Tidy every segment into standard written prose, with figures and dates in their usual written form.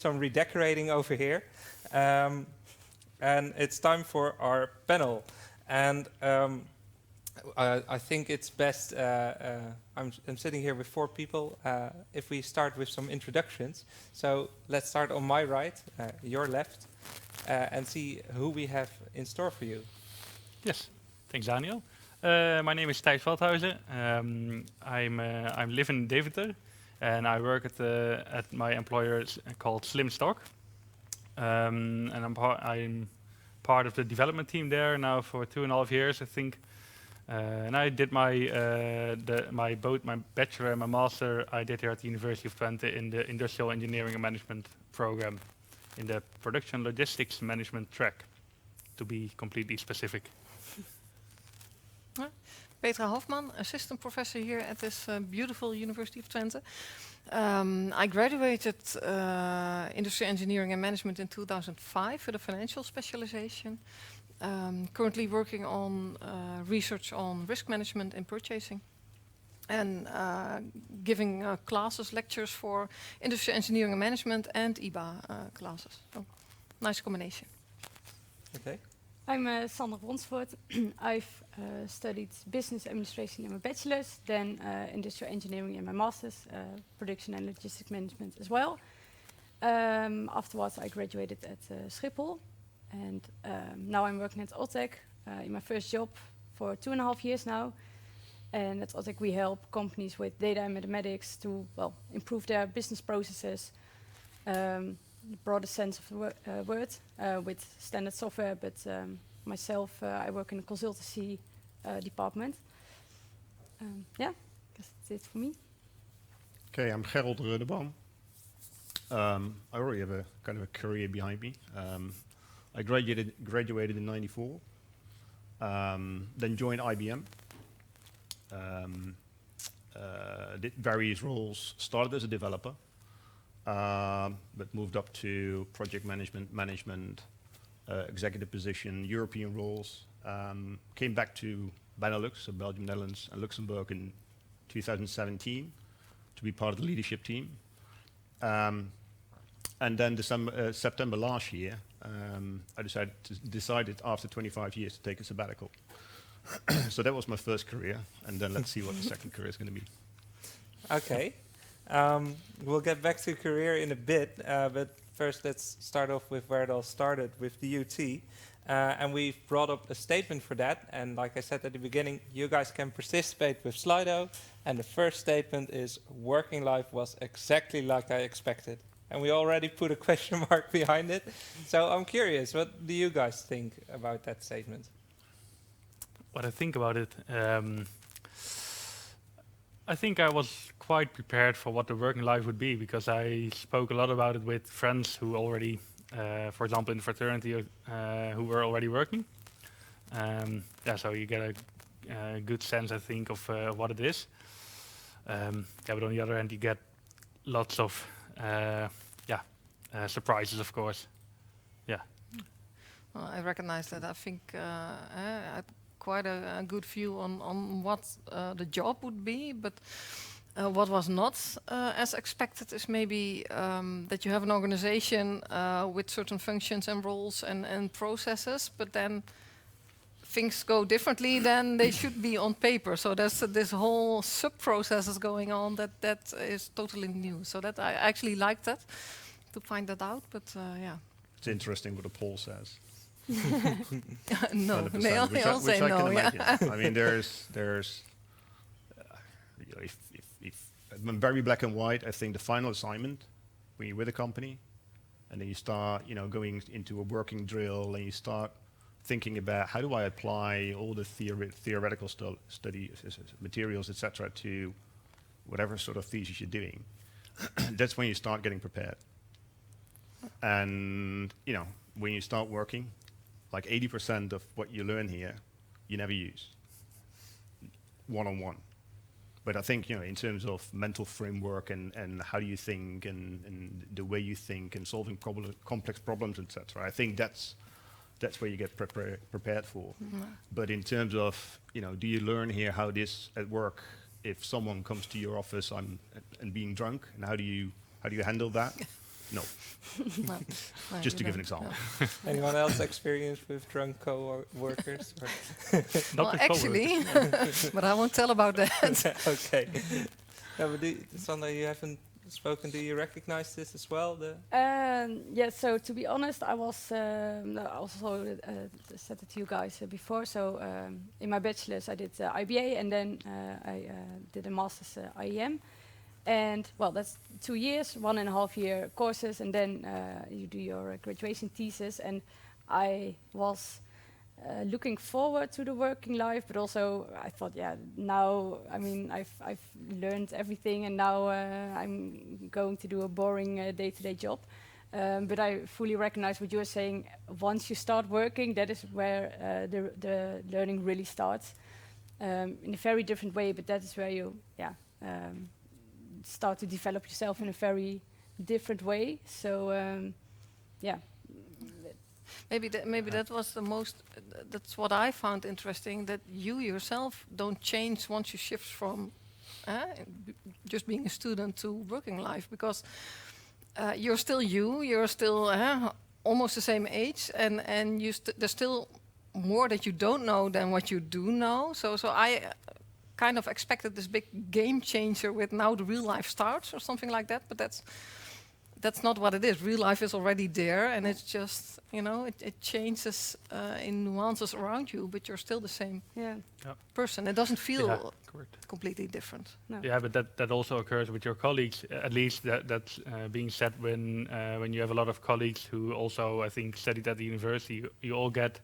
some redecorating over here. And it's time for our panel. And I think it's best, I'm sitting here with 4 people, if we start with some introductions. So let's start on my right, your left, and see who we have in store for you. Yes, thanks, Daniel. My name is Thijs Veldhuizen. I live in Deventer, and I work at my employer called Slimstock. And I'm part of the development team there now for 2.5 years, I think. And I did both my bachelor and my master I did here at the University of Twente in the Industrial Engineering and Management program in the Production Logistics Management track, to be completely specific. Petra Hofman, assistant professor here at this beautiful University of Twente. I graduated Industry Engineering and Management in 2005 with a financial specialization. Currently working on research on risk management and purchasing, and giving classes, lectures for Industry Engineering and Management and IBA classes. So, nice combination. Okay. I'm Sandra Bronsvoort. I've studied business administration in my bachelor's, then industrial engineering in my master's, production and logistics management as well. Afterwards, I graduated at Schiphol, and now I'm working at ORTEC in my first job for 2.5 years now. And at ORTEC, we help companies with data and mathematics to improve their business processes. The broader sense of the word, with standard software, but myself, I work in the consultancy department. Yeah, I guess that's it for me. Okay, I'm Gerhold Runneboom. I already have a kind of a career behind me. I graduated in '94, then joined IBM. Did various roles, started as a developer, but moved up to project management, executive position, European roles. Came back to Benelux, so Belgium, Netherlands, and Luxembourg in 2017 to be part of the leadership team. And then September last year, I decided after 25 years to take a sabbatical. So that was my first career, and then let's see what the second career is going to be. Okay. We'll get back to career in a bit, but first let's start off with where it all started, with the UT. And we've brought up a statement for that, and like I said at the beginning, you guys can participate with Slido, and the first statement is, working life was exactly like I expected. And we already put a question mark behind it. So I'm curious, what do you guys think about that statement? What I think about it, I think I was quite prepared for what the working life would be, because I spoke a lot about it with friends who already, for example, in the fraternity, who were already working. Yeah, so you get a good sense, I think, of what it is. Yeah, but on the other hand, you get lots of surprises, of course. Yeah. Well, I recognize that. I think I had quite a good view on what the job would be, but what was not as expected is maybe that you have an organization with certain functions and roles and processes, but then things go differently than they should be on paper. So there's this whole sub-processes going on that is totally new. So that I actually liked that, to find that out, but yeah. It's interesting what the poll says. No, they all say no. Yeah. I mean, there's if I'm very black and white, I think the final assignment when you're with a company, and then you start, going into a working drill, and you start thinking about how do I apply all the theoretical study materials, etc., to whatever sort of thesis you're doing. That's when you start getting prepared. And when you start working, like 80% of what you learn here, you never use one-on-one. But I think, in terms of mental framework and how do you think and the way you think and solving complex problems, etc., I think that's where you get prepared for. Mm-hmm. But in terms of, do you learn here how this at work, if someone comes to your office and being drunk, and how do you handle that? No, No, no, just to you give an don't. example. No. Anyone else experience with drunk co-workers? Not Well, with actually, but I won't tell about that. Okay. Yeah, but Sandra, you haven't spoken. Do you recognize this as well? Yeah, so to be honest, I was also said it to you guys before. So in my bachelor's, I did IBA, and then I did a master's IEM. And well, that's 2 years, 1.5 year courses, and then you do your graduation thesis. And I was looking forward to the working life, but also I thought, yeah, now I mean I've learned everything, and now I'm going to do a boring day-to-day job. But I fully recognize what you were saying. Once you start working, that is where the learning really starts, in a very different way. But that is where you, start to develop yourself in a very different way. So, yeah. Maybe that was the most. That's what I found interesting. That you yourself don't change once you shift from just being a student to working life, because you're still you. You're still almost the same age, and there's still more that you don't know than what you do know. So I kind of expected this big game changer with now the real life starts or something like that, but that's not what it is. Real life is already there, and it's just, it changes in nuances around you, but you're still the same person. It doesn't feel completely different. No. Yeah, but that also occurs with your colleagues. At least that's being said when you have a lot of colleagues who also, I think, studied at the university. You all get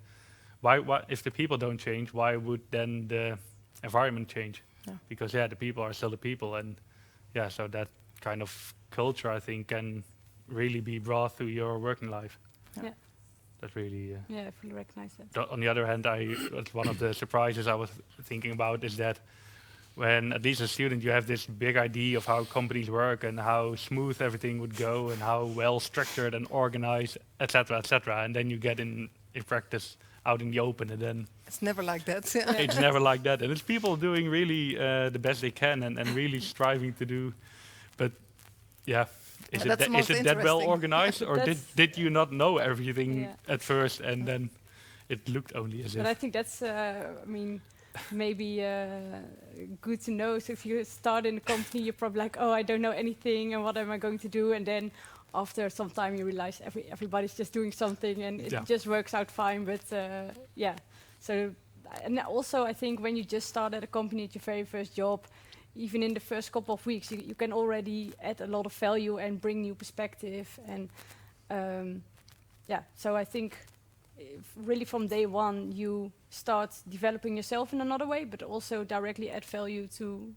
why if the people don't change, why would then the environment change? Yeah. Because the people are still the people, and so that kind of culture, I think, can really be brought through your working life. Yeah. That really. I fully recognize that. On the other hand, that's one of the surprises I was thinking about is that when, at least as a student, you have this big idea of how companies work and how smooth everything would go and how well structured and organized, etc., and then you get in practice out in the open, and then It's never like that. it's never like that. And it's people doing really the best they can and really striving to do. But is that's the most it that well interesting. organized, or did you not know everything Yeah. at first, and then it looked only as But if? I think that's, maybe good to know. So if you start in a company, you're probably like, oh, I don't know anything, and what am I going to do? And then after some time, you realize everybody's just doing something, and it just works out fine. But so, and also I think when you just start at a company at your very first job, even in the first couple of weeks, you can already add a lot of value and bring new perspective. And so I think really from day one, you start developing yourself in another way, but also directly add value to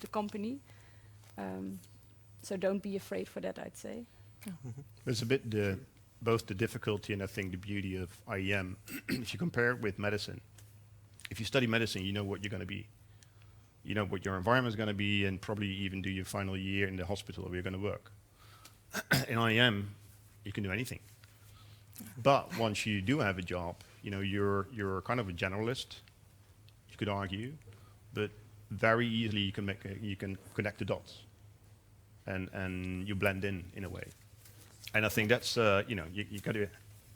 the company. So don't be afraid for that, I'd say. There's a bit both the difficulty and I think the beauty of IEM. If you compare it with medicine, if you study medicine, you know what you're going to be. You know what your environment is going to be, and probably even do your final year in the hospital where you're going to work. In IEM, you can do anything. But once you do have a job, you're kind of a generalist, you could argue, but very easily you can connect the dots, and you blend in a way. And I think that's you got to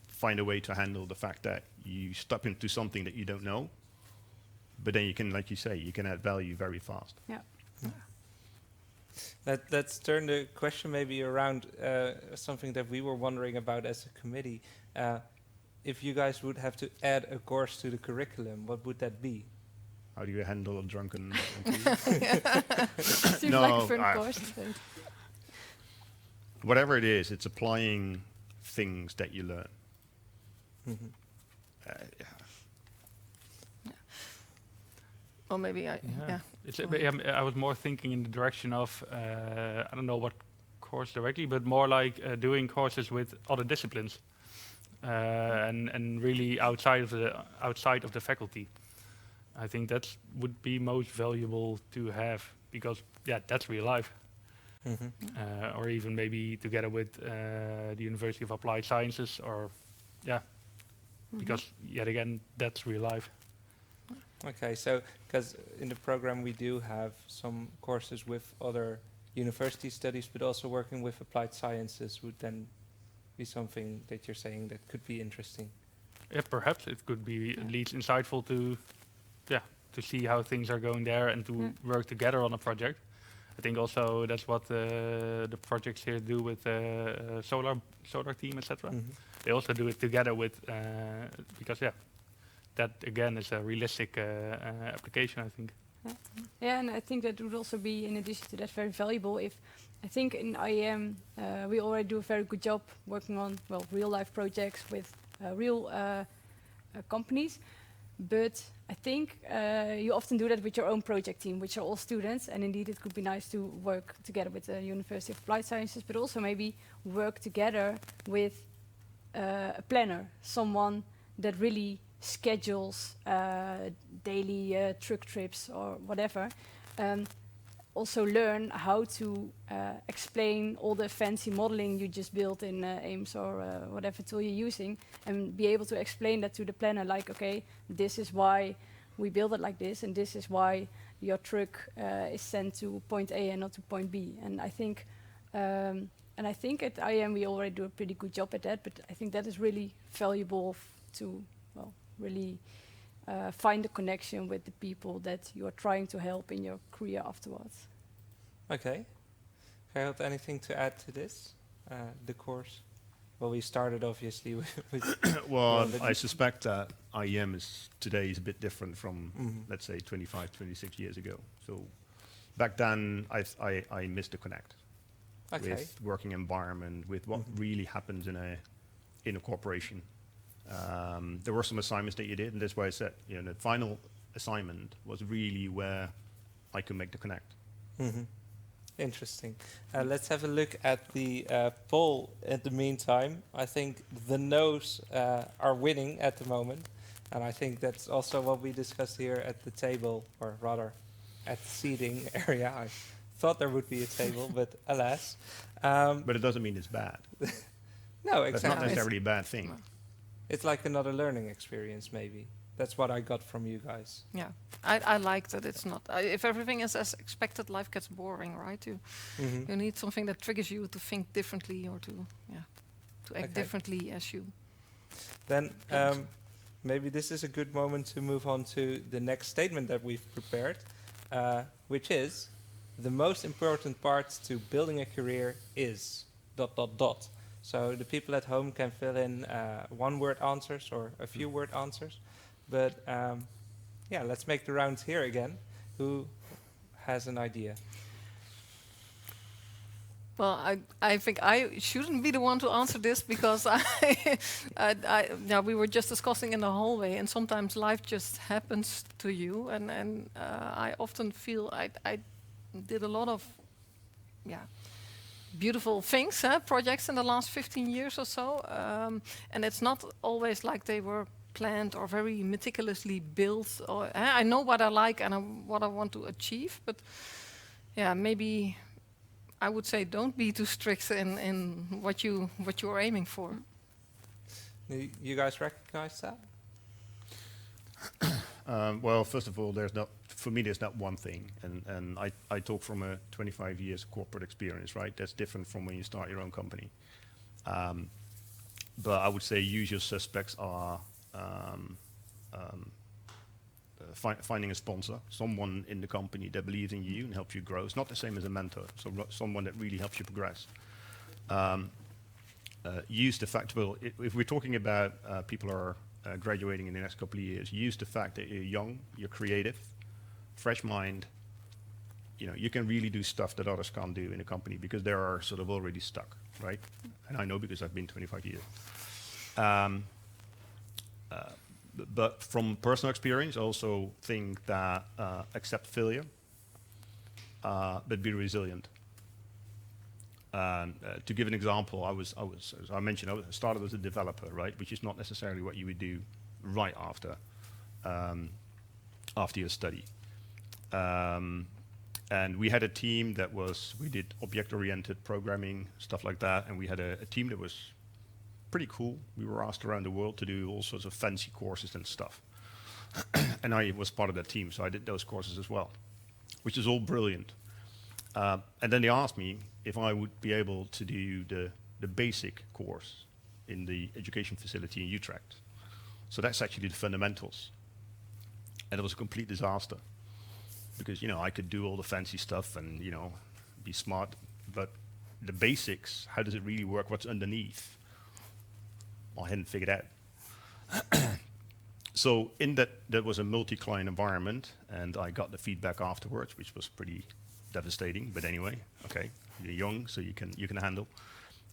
find a way to handle the fact that you step into something that you don't know, but then you can, like you say, you can add value very fast. Yeah. Let's turn the question maybe around something that we were wondering about as a committee. If you guys would have to add a course to the curriculum, what would that be? How do you handle a drunken? Seems No, like a fun course. Whatever it is, it's applying things that you learn. Mm-hmm. Or maybe I was more thinking in the direction of I don't know what course directly, but more like doing courses with other disciplines, and really outside of the faculty. I think that would be most valuable to have, because that's real life. Mm-hmm. Or even maybe together with the University of Applied Sciences, or because yet again that's real life. Okay, so because in the program we do have some courses with other university studies, but also working with applied sciences would then be something that you're saying that could be interesting. Yeah, perhaps it could be at least insightful to, to see how things are going there and to work together on a project. I think also that's what the projects here do with solar team, etc. They also do it together with because that again is a realistic application, I think. Yeah, and I think that would also be, in addition to that, very valuable if, I think in IEM, we already do a very good job working on, real life projects with real companies. But I think you often do that with your own project team, which are all students. And indeed, it could be nice to work together with the University of Applied Sciences, but also maybe work together with a planner, someone that really schedules daily truck trips or whatever. Also learn how to explain all the fancy modeling you just built in AIMS or whatever tool you're using, and be able to explain that to the planner, like, okay, this is why we build it like this, and this is why your truck is sent to point A and not to point B. And I think at IEM we already do a pretty good job at that, but I think that is really valuable to really find a connection with the people that you are trying to help in your career afterwards. Okay. Gerhold, anything to add to this, the course? Well, we started obviously with well, I suspect that IEM today is a bit different from, let's say, 25, 26 years ago. So back then, I missed the connect with working environment, with what really happens in a corporation. There were some assignments that you did, and that's why I said, the final assignment was really where I could make the connect. Interesting. Let's have a look at the poll in the meantime. I think the no's are winning at the moment, and I think that's also what we discussed here at the table, or rather at the seating area. I thought there would be a table, but alas. But it doesn't mean it's bad. No, exactly. That's not necessarily a bad thing. No. It's like another learning experience, maybe. That's what I got from you guys. Yeah, I like that it's not. If everything is as expected, life gets boring, right? You need something that triggers you to think differently or to act differently as you. Then maybe this is a good moment to move on to the next statement that we've prepared, which is, the most important part to building a career is ... So the people at home can fill in one-word answers or a few-word answers. But let's make the rounds here again. Who has an idea? Well, I think I shouldn't be the one to answer this because we were just discussing in the hallway, and sometimes life just happens to you, and I often feel I did a lot of beautiful things, projects in the last 15 years or so, and it's not always like they were planned or very meticulously built. Or I know what I like and what I want to achieve, but maybe I would say don't be too strict in what you're aiming for. You guys recognize that? Well, first of all, for me, there's not one thing, and I talk from a 25 years corporate experience, right? That's different from when you start your own company. But I would say usual suspects are finding a sponsor, someone in the company that believes in you and helps you grow. It's not the same as a mentor, so someone that really helps you progress. Use the fact, if we're talking about people are graduating in the next couple of years, use the fact that you're young, you're creative, fresh mind. You can really do stuff that others can't do in a company because they are sort of already stuck, right? And I know because I've been 25 years. But from personal experience, I also think that accept failure, but be resilient. To give an example, as I mentioned, I started as a developer, right, which is not necessarily what you would do right after your study. And we had a team we did object-oriented programming, stuff like that, and we had a team that was pretty cool. We were asked around the world to do all sorts of fancy courses and stuff. And I was part of that team, so I did those courses as well, which is all brilliant. And then they asked me if I would be able to do the basic course in the education facility in Utrecht. So that's actually the fundamentals. And it was a complete disaster because, I could do all the fancy stuff and, be smart, but the basics, how does it really work? What's underneath? I hadn't figured out. So in that was a multi-client environment, and I got the feedback afterwards, which was pretty devastating. But anyway, okay, you're young, so you can handle.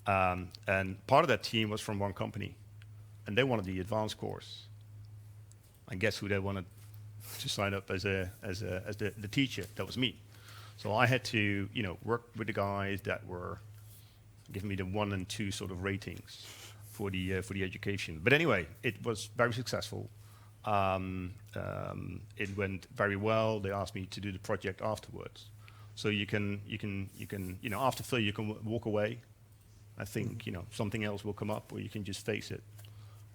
And part of that team was from one company, and they wanted the advanced course. And guess who they wanted to sign up as the teacher? That was me. So I had to work with the guys that were giving me the 1 and 2 sort of ratings for the education. But anyway, it was very successful. It went very well. They asked me to do the project afterwards. So you can after Phil you can walk away. I think something else will come up, or you can just face it,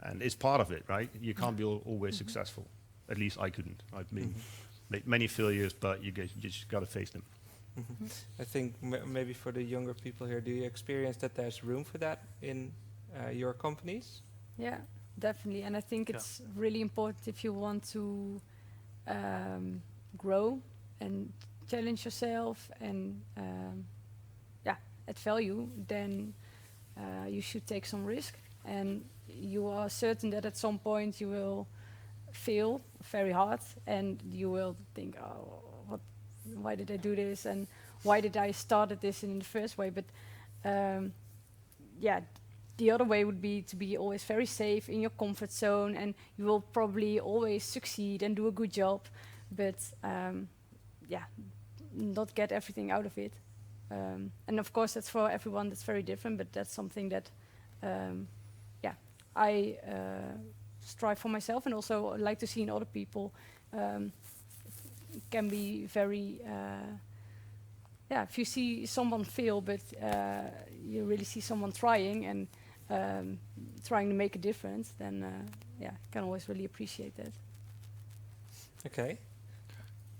and it's part of it, right? You can't be always successful. At least I couldn't. I've made many failures, but you just got to face them. I think maybe for the younger people here, do you experience that there's room for that in your companies? Yeah, definitely. And I think it's really important if you want to grow and challenge yourself and add value, then you should take some risk. And you are certain that at some point you will fail very hard, and you will think, oh, why did I do this, and why did I started this in the first way? But the other way would be to be always very safe in your comfort zone, and you will probably always succeed and do a good job, but not get everything out of it. And of course, that's for everyone. That's very different, but that's something that I strive for myself, and also like to see in other people. Can be very if you see someone fail, but you really see someone trying and trying to make a difference, then can always really appreciate that. Okay.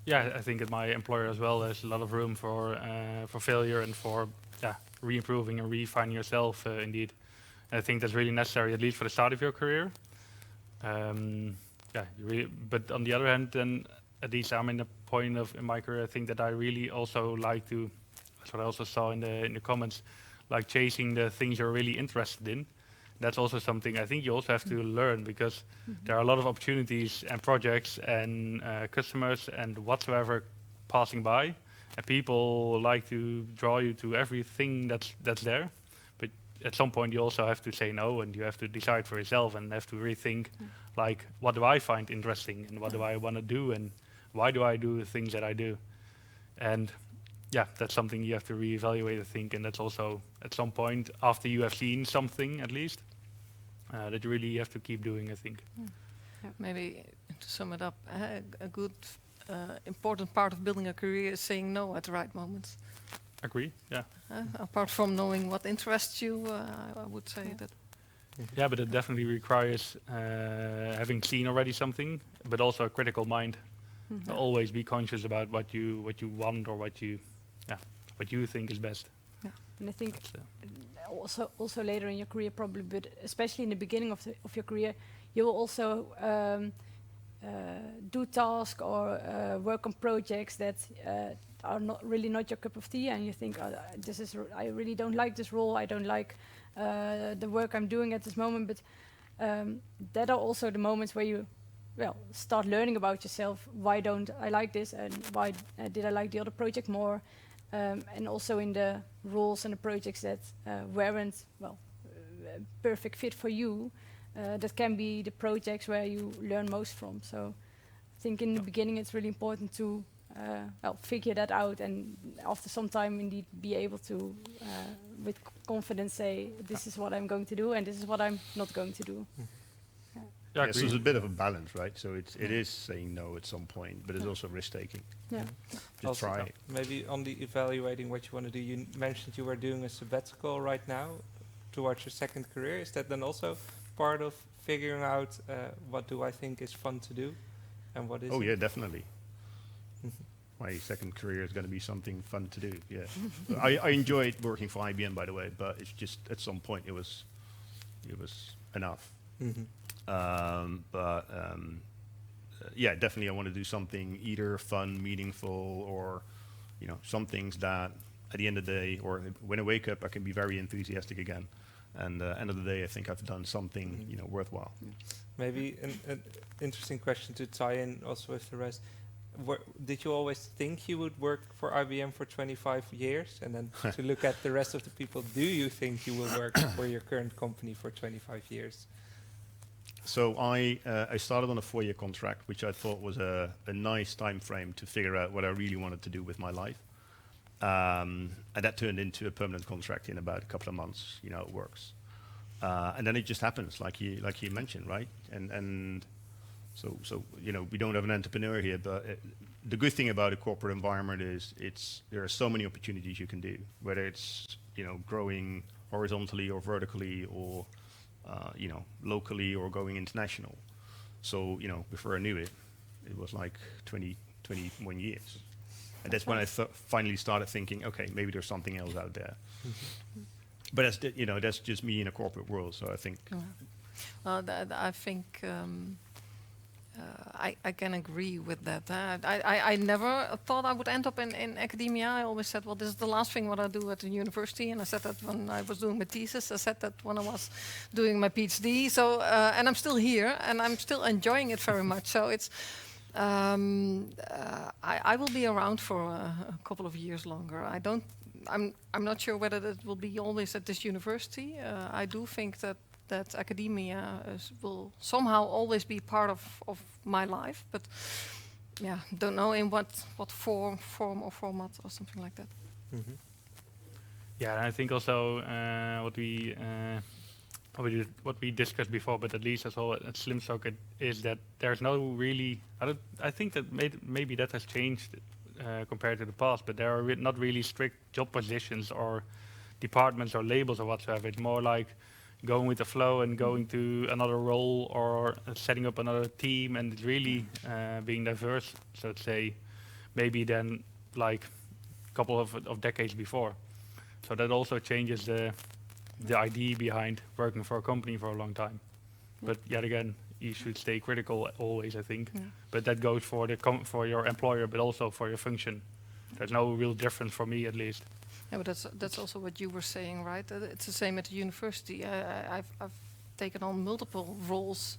Yeah, I think at my employer as well, there's a lot of room for failure and for re-improving and refining yourself. Indeed, and I think that's really necessary, at least for the start of your career. But on the other hand, then at least I'm in a point in my career, I think that I really also like to. That's what I also saw in the comments, like chasing the things you're really interested in. That's also something I think you also have to learn, because there are a lot of opportunities and projects and customers and whatsoever passing by, and people like to draw you to everything that's there. But at some point you also have to say no, and you have to decide for yourself and have to rethink, like, what do I find interesting and what do I want to do and why do I do the things that I do? And that's something you have to reevaluate, I think, and that's also at some point after you have seen something at least that you really have to keep doing, I think. Maybe to sum it up, a good important part of building a career is saying no at the right moments. Agree, yeah. Apart from knowing what interests you, I would say that. Yeah, but it definitely requires having seen already something, but also a critical mind. Always be conscious about what you want or what you think is best. Yeah, and I think also later in your career probably, but especially in the beginning of your career, you will also do tasks or work on projects that are not your cup of tea, and you think, I really don't like this role. I don't like the work I'm doing at this moment. But that are also the moments where you start learning about yourself. Why don't I like this, and why did I like the other project more? And also in the roles and the projects that weren't perfect fit for you, that can be the projects where you learn most from. So I think in the beginning it's really important to figure that out, and after some time indeed be able to with confidence say, this is what I'm going to do and this is what I'm not going to do. So it's a bit of a balance, right? So it is saying no at some point, but it's also risk-taking. Yeah. Just try it. Maybe on the evaluating what you want to do, you mentioned you were doing a sabbatical right now towards your second career. Is that then also part of figuring out what do I think is fun to do and what is definitely. my second career is going to be something fun to do. Yeah, I enjoyed working for IBM, by the way, but it's just at some point it was enough. Yeah, definitely I want to do something either fun, meaningful, or some things that at the end of the day, or when I wake up, I can be very enthusiastic again. And end of the day, I think I've done something worthwhile. Maybe an interesting question to tie in also with the rest. Did you always think you would work for IBM for 25 years? And then to look at the rest of the people, do you think you will work for your current company for 25 years? So I started on a 4-year contract, which I thought was a nice time frame to figure out what I really wanted to do with my life. And that turned into a permanent contract in about a couple of months. It works. And then it just happens, like you mentioned, right? And so we don't have an entrepreneur here, but the good thing about a corporate environment is there are so many opportunities you can do, whether it's growing horizontally or vertically, or locally, or going international. So before I knew it, it was like 21 years. And that's when I finally started thinking, okay, maybe there's something else out there. But that's just me in a corporate world. So I think. I think I can agree with that. I never thought I would end up in academia. I always said, well, this is the last thing what I do at the university. And I said that when I was doing my thesis. I said that when I was doing my PhD. So and I'm still here, and I'm still enjoying it very much. So it's. I will be around for a couple of years longer. I'm not sure whether that will be always at this university. I do think that academia will somehow always be part of my life, but yeah, don't know in what form or format or something like that. Yeah, and I think also what we discussed before, but at least as well at Slimstock, is that there's no really. I think that maybe that has changed compared to the past, but there are not really strict job positions or departments or labels or whatsoever. It's more like going with the flow and going to another role or setting up another team, and it's really being diverse, so to say, maybe than like a couple of decades before. So that also changes the idea behind working for a company for a long time. But yet again, you should stay critical always, I think. Yeah. But that goes for for your employer, but also for your function. There's no real difference for me, at least. Yeah, but that's also what you were saying, right? It's the same at the university. I've taken on multiple roles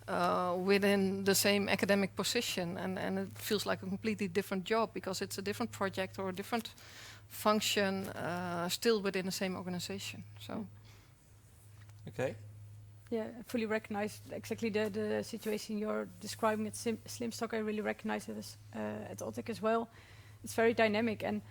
within the same academic position, and it feels like a completely different job because it's a different project or a different function still within the same organization. So, okay. Yeah, I fully recognize exactly the situation you're describing at Slimstock. I really recognize it at ORTEC as well. It's very dynamic, and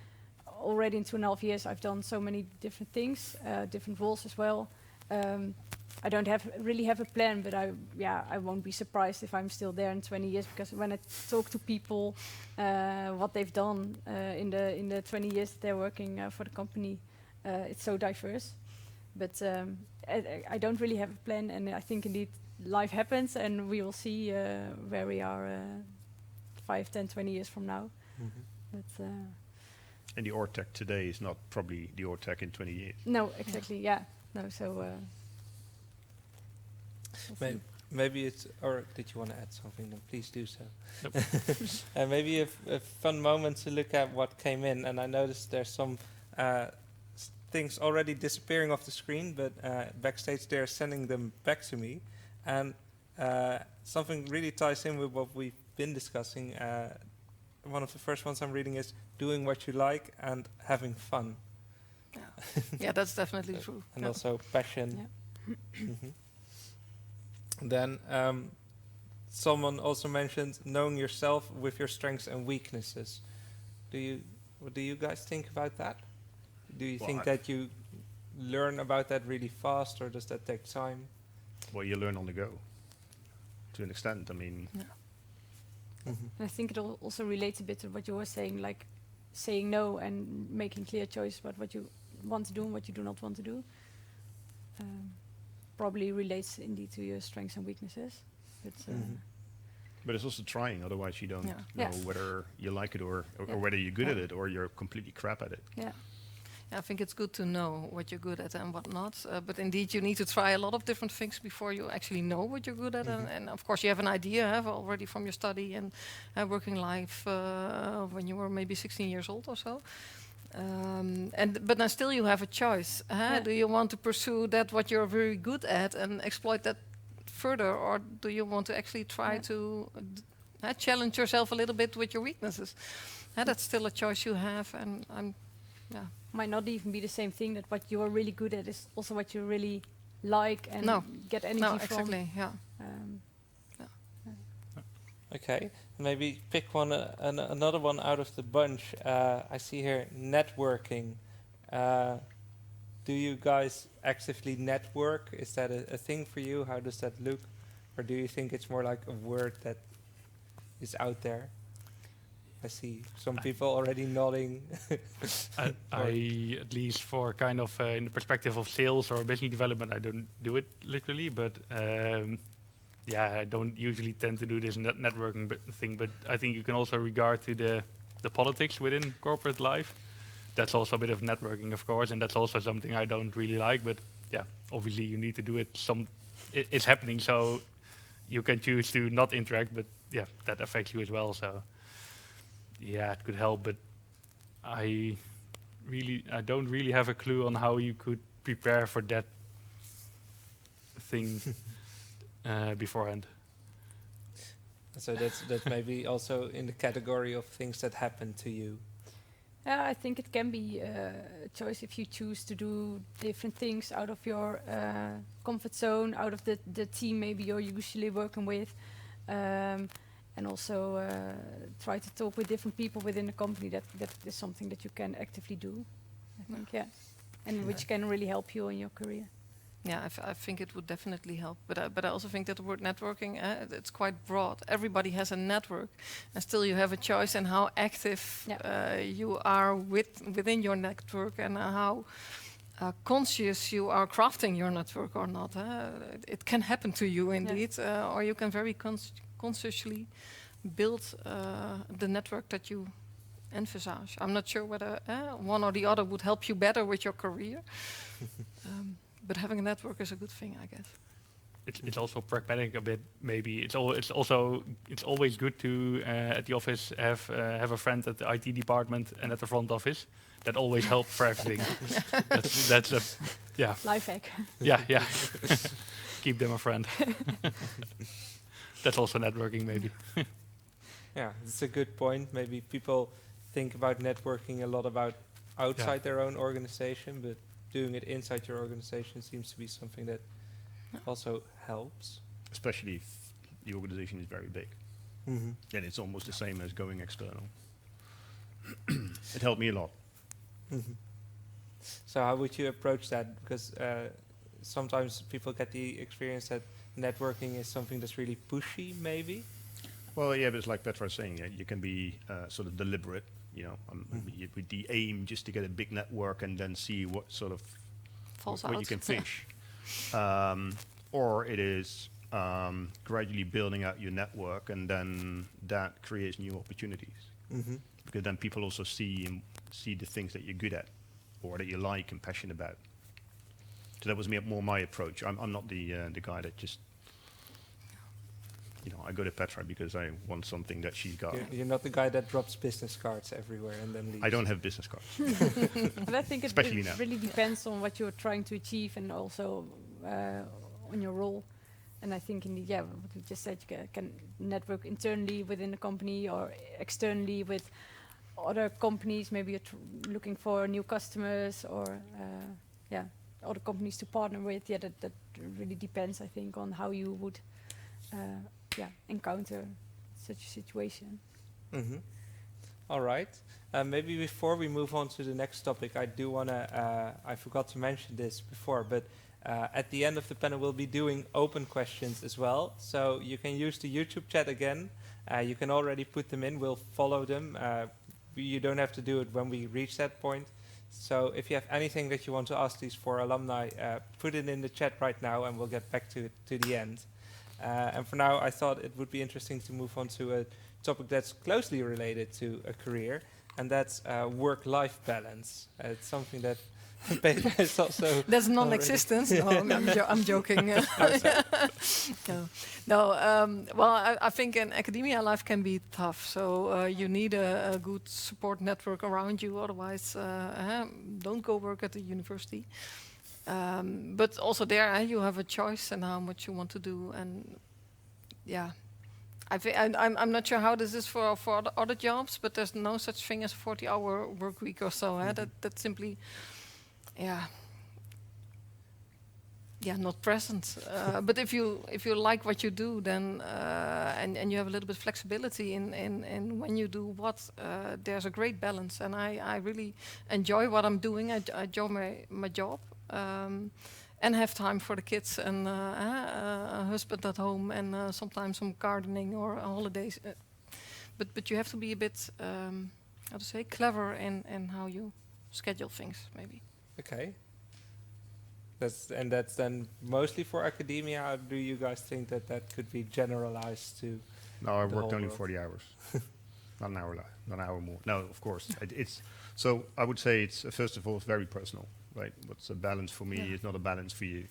already in 2.5 years I've done so many different things, different roles as well. I don't really have a plan, but I won't be surprised if I'm still there in 20 years, because when I talk to people what they've done in the 20 years they're working for the company, it's so diverse. But I don't really have a plan, and I think indeed life happens, and we will see where we are 5, 10, 20 years from now. But, and the ORTEC today is not probably the ORTEC in 20 years. No, exactly, yeah. No, so... Maybe it's, or did you want to add something? Then please do so. Nope. Maybe a fun moment to look at what came in, and I noticed there's some things already disappearing off the screen, but backstage they're sending them back to me, and something really ties in with what we've been discussing. One of the first ones I'm reading is doing what you like and having fun. Yeah, that's definitely true. And also passion. Yeah. Then someone also mentioned knowing yourself with your strengths and weaknesses. What do you guys think about that? Do you think that you learn about that really fast, or does that take time? Well, you learn on the go, to an extent. I mean, I think it also relates a bit to what you were saying, like saying no and making clear choices about what you want to do and what you do not want to do. Probably relates indeed to your strengths and weaknesses. But But it's also trying, otherwise you don't Yeah. know Yes. whether you like it or Yeah. whether you're good Yeah. at it or you're completely crap at it. Yeah. I think it's good to know what you're good at and what not. But indeed, you need to try a lot of different things before you actually know what you're good at. And of course, you have an idea already from your study and working life when you were maybe 16 years old or so. But then still you have a choice. Yeah. Do you want to pursue that what you're very good at and exploit that further, or do you want to actually try Yeah. to challenge yourself a little bit with your weaknesses? That's still a choice you have, and Might not even be the same thing, that what you are really good at is also what you really like and No. get energy no, from. exactly, yeah. Um, Okay, maybe pick one, another one out of the bunch. I see here networking. Do you guys actively network? Is that a thing for you? How does that look? Or do you think it's more like a word that is out there? I see some people already nodding. I at least for kind of in the perspective of sales or business development, I don't do it literally, but I don't usually tend to do this networking thing. But I think you can also regard to the politics within corporate life. That's also a bit of networking, of course, and that's also something I don't really like. But yeah, obviously you need to do it. It's happening, so you can choose to not interact, but yeah, that affects you as well. So yeah, it could help, but I don't really have a clue on how you could prepare for that thing beforehand. So that's maybe also in the category of things that happen to you. Yeah, I think it can be a choice if you choose to do different things out of your comfort zone, out of the team maybe you're usually working with, and also try to talk with different people within the company. That is something that you can actively do, I think, yeah, and which can really help you in your career. Yeah, I think it would definitely help. But I also think that the word networking, it's quite broad. Everybody has a network, and still you have a choice in how active you are within your network, and how conscious you are crafting your network or not. It can happen to you indeed, or you can very consciously build the network that you envisage. I'm not sure whether one or the other would help you better with your career. But having a network is a good thing, I guess. It's also pragmatic a bit. Maybe it's always good to at the office have a friend at the IT department and at the front office. That always helps for everything. that's a Life hack. yeah. Keep them a friend. That's also networking, maybe. Yeah, it's a good point. Maybe people think about networking a lot about outside their own organization, but doing it inside your organization seems to be something that also helps. Especially if the organization is very big. Then it's almost the same as going external. It helped me a lot. So how would you approach that? Because sometimes people get the experience that networking is something that's really pushy, maybe. Well, yeah, but it's like Petra was saying, you can be sort of deliberate, with the aim just to get a big network and then see what sort of Falls what out. you can fish. Or it is gradually building out your network, and then that creates new opportunities. Because then people also see the things that you're good at, or that you like and passionate about. So that was more my approach. I'm not the guy that just, I go to Petra because I want something that she's got. You're not the guy that drops business cards everywhere and then leaves. I don't have business cards. But I think it Especially now. really depends on what you're trying to achieve, and also on your role. And I think indeed, what we just said, you can network internally within the company or externally with other companies. Maybe you're looking for new customers or other companies to partner with. Yeah, that really depends, I think, on how you would encounter such a situation. All right. Maybe before we move on to the next topic, I do want to, I forgot to mention this before, but at the end of the panel we'll be doing open questions as well. So you can use the YouTube chat again. You can already put them in. We'll follow them. You don't have to do it when we reach that point. So if you have anything that you want to ask these four alumni, put it in the chat right now and we'll get back to it to the end. And for now, I thought it would be interesting to move on to a topic that's closely related to a career, and that's work-life balance. It's something that Peter is also... That's non-existent. No, I'm joking. Well, I think in academia life can be tough. So you need a good support network around you. Otherwise, don't go work at the university. But also there, you have a choice in how much you want to do. And yeah, I'm not sure how this is for other jobs, but there's no such thing as a 40-hour work week or so. That simply... not present. But if you like what you do, then and you have a little bit of flexibility in when you do what, there's a great balance. And I really enjoy what I'm doing. I enjoy my job and have time for the kids and a husband at home and sometimes some gardening or holidays. But you have to be a bit clever in how you schedule things, maybe. Okay. That's then mostly for academia. Or do you guys think that could be generalized to? No, I the worked whole only world? 40 hours, not an hour more. No, of course, it's. So I would say it's first of all it's very personal, right? What's a balance for me is not a balance for you,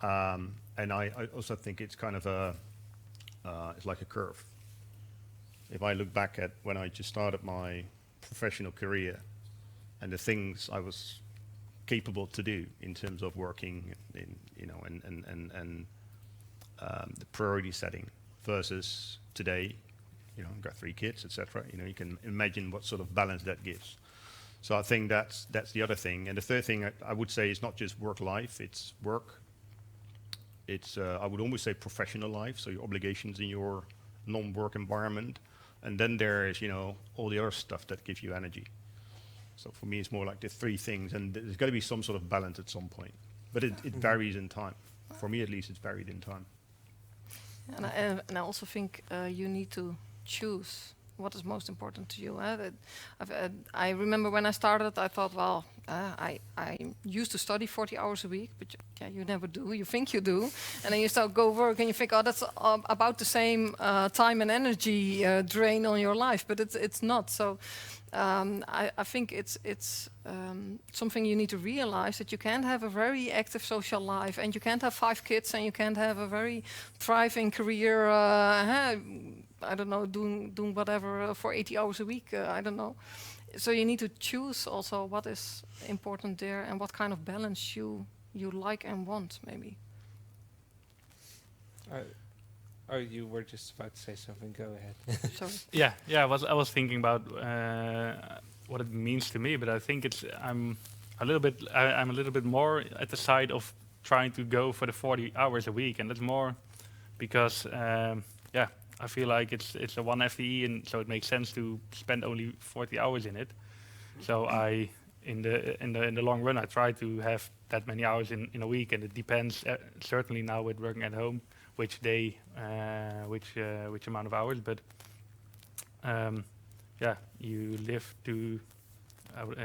and I also think it's kind of it's like a curve. If I look back at when I just started my professional career, and the things I was capable to do in terms of working in, and the priority setting versus today, I've got 3 kids, etc. You can imagine what sort of balance that gives. So I think that's the other thing. And the third thing I would say is not just work life, it's work. It's I would almost say professional life, so your obligations in your non-work environment, and then there is all the other stuff that gives you energy. So for me, it's more like the 3 things, and there's got to be some sort of balance at some point. But it varies in time. For me, at least, it's varied in time. And I also think you need to choose what is most important to you. I remember when I started, I thought, well, I used to study 40 hours a week, but you never do. You think you do, and then you start go work, and you think, oh, that's about the same time and energy drain on your life, but it's not. So I think it's something you need to realize, that you can't have a very active social life, and you can't have 5 kids, and you can't have a very thriving career. I don't know, doing whatever for 80 hours a week. I don't know. So you need to choose also what is important there and what kind of balance you like and want, maybe. Oh, you were just about to say something. Go ahead. Sorry. Yeah. I was thinking about what it means to me, but I think I'm a little bit more at the side of trying to go for the 40 hours a week, and that's more because I feel like it's a 1 FTE, and so it makes sense to spend only 40 hours in it. So in the long run, I try to have that many hours in a week, and it depends. Certainly now with working at home, which day, which amount of hours. But you live to,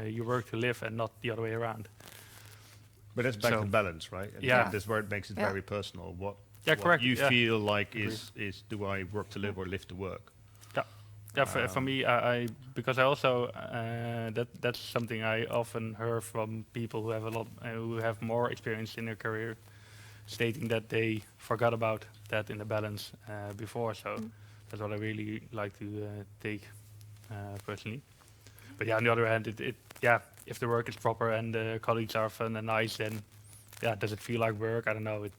you work to live, and not the other way around. But that's back to balance, right? And that's where it makes it very personal. What correct. you feel like is do I work to live or live to work? For me, I because I also that's something I often hear from people who have who have more experience in their career, stating that they forgot about that in the balance before. So that's what I really like to take personally. But on the other hand, if the work is proper and the colleagues are fun and nice, then does it feel like work? I don't know.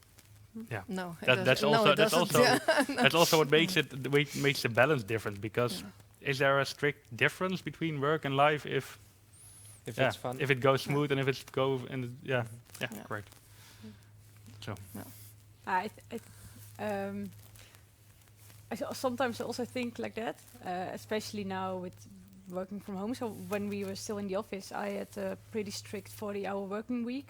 No, that's also what makes the balance different, because is there a strict difference between work and life if it's fun, if it goes smooth, and if it's correct. So I sometimes also think like that, especially now with working from home. So when we were still in the office, I had a pretty strict 40-hour working week.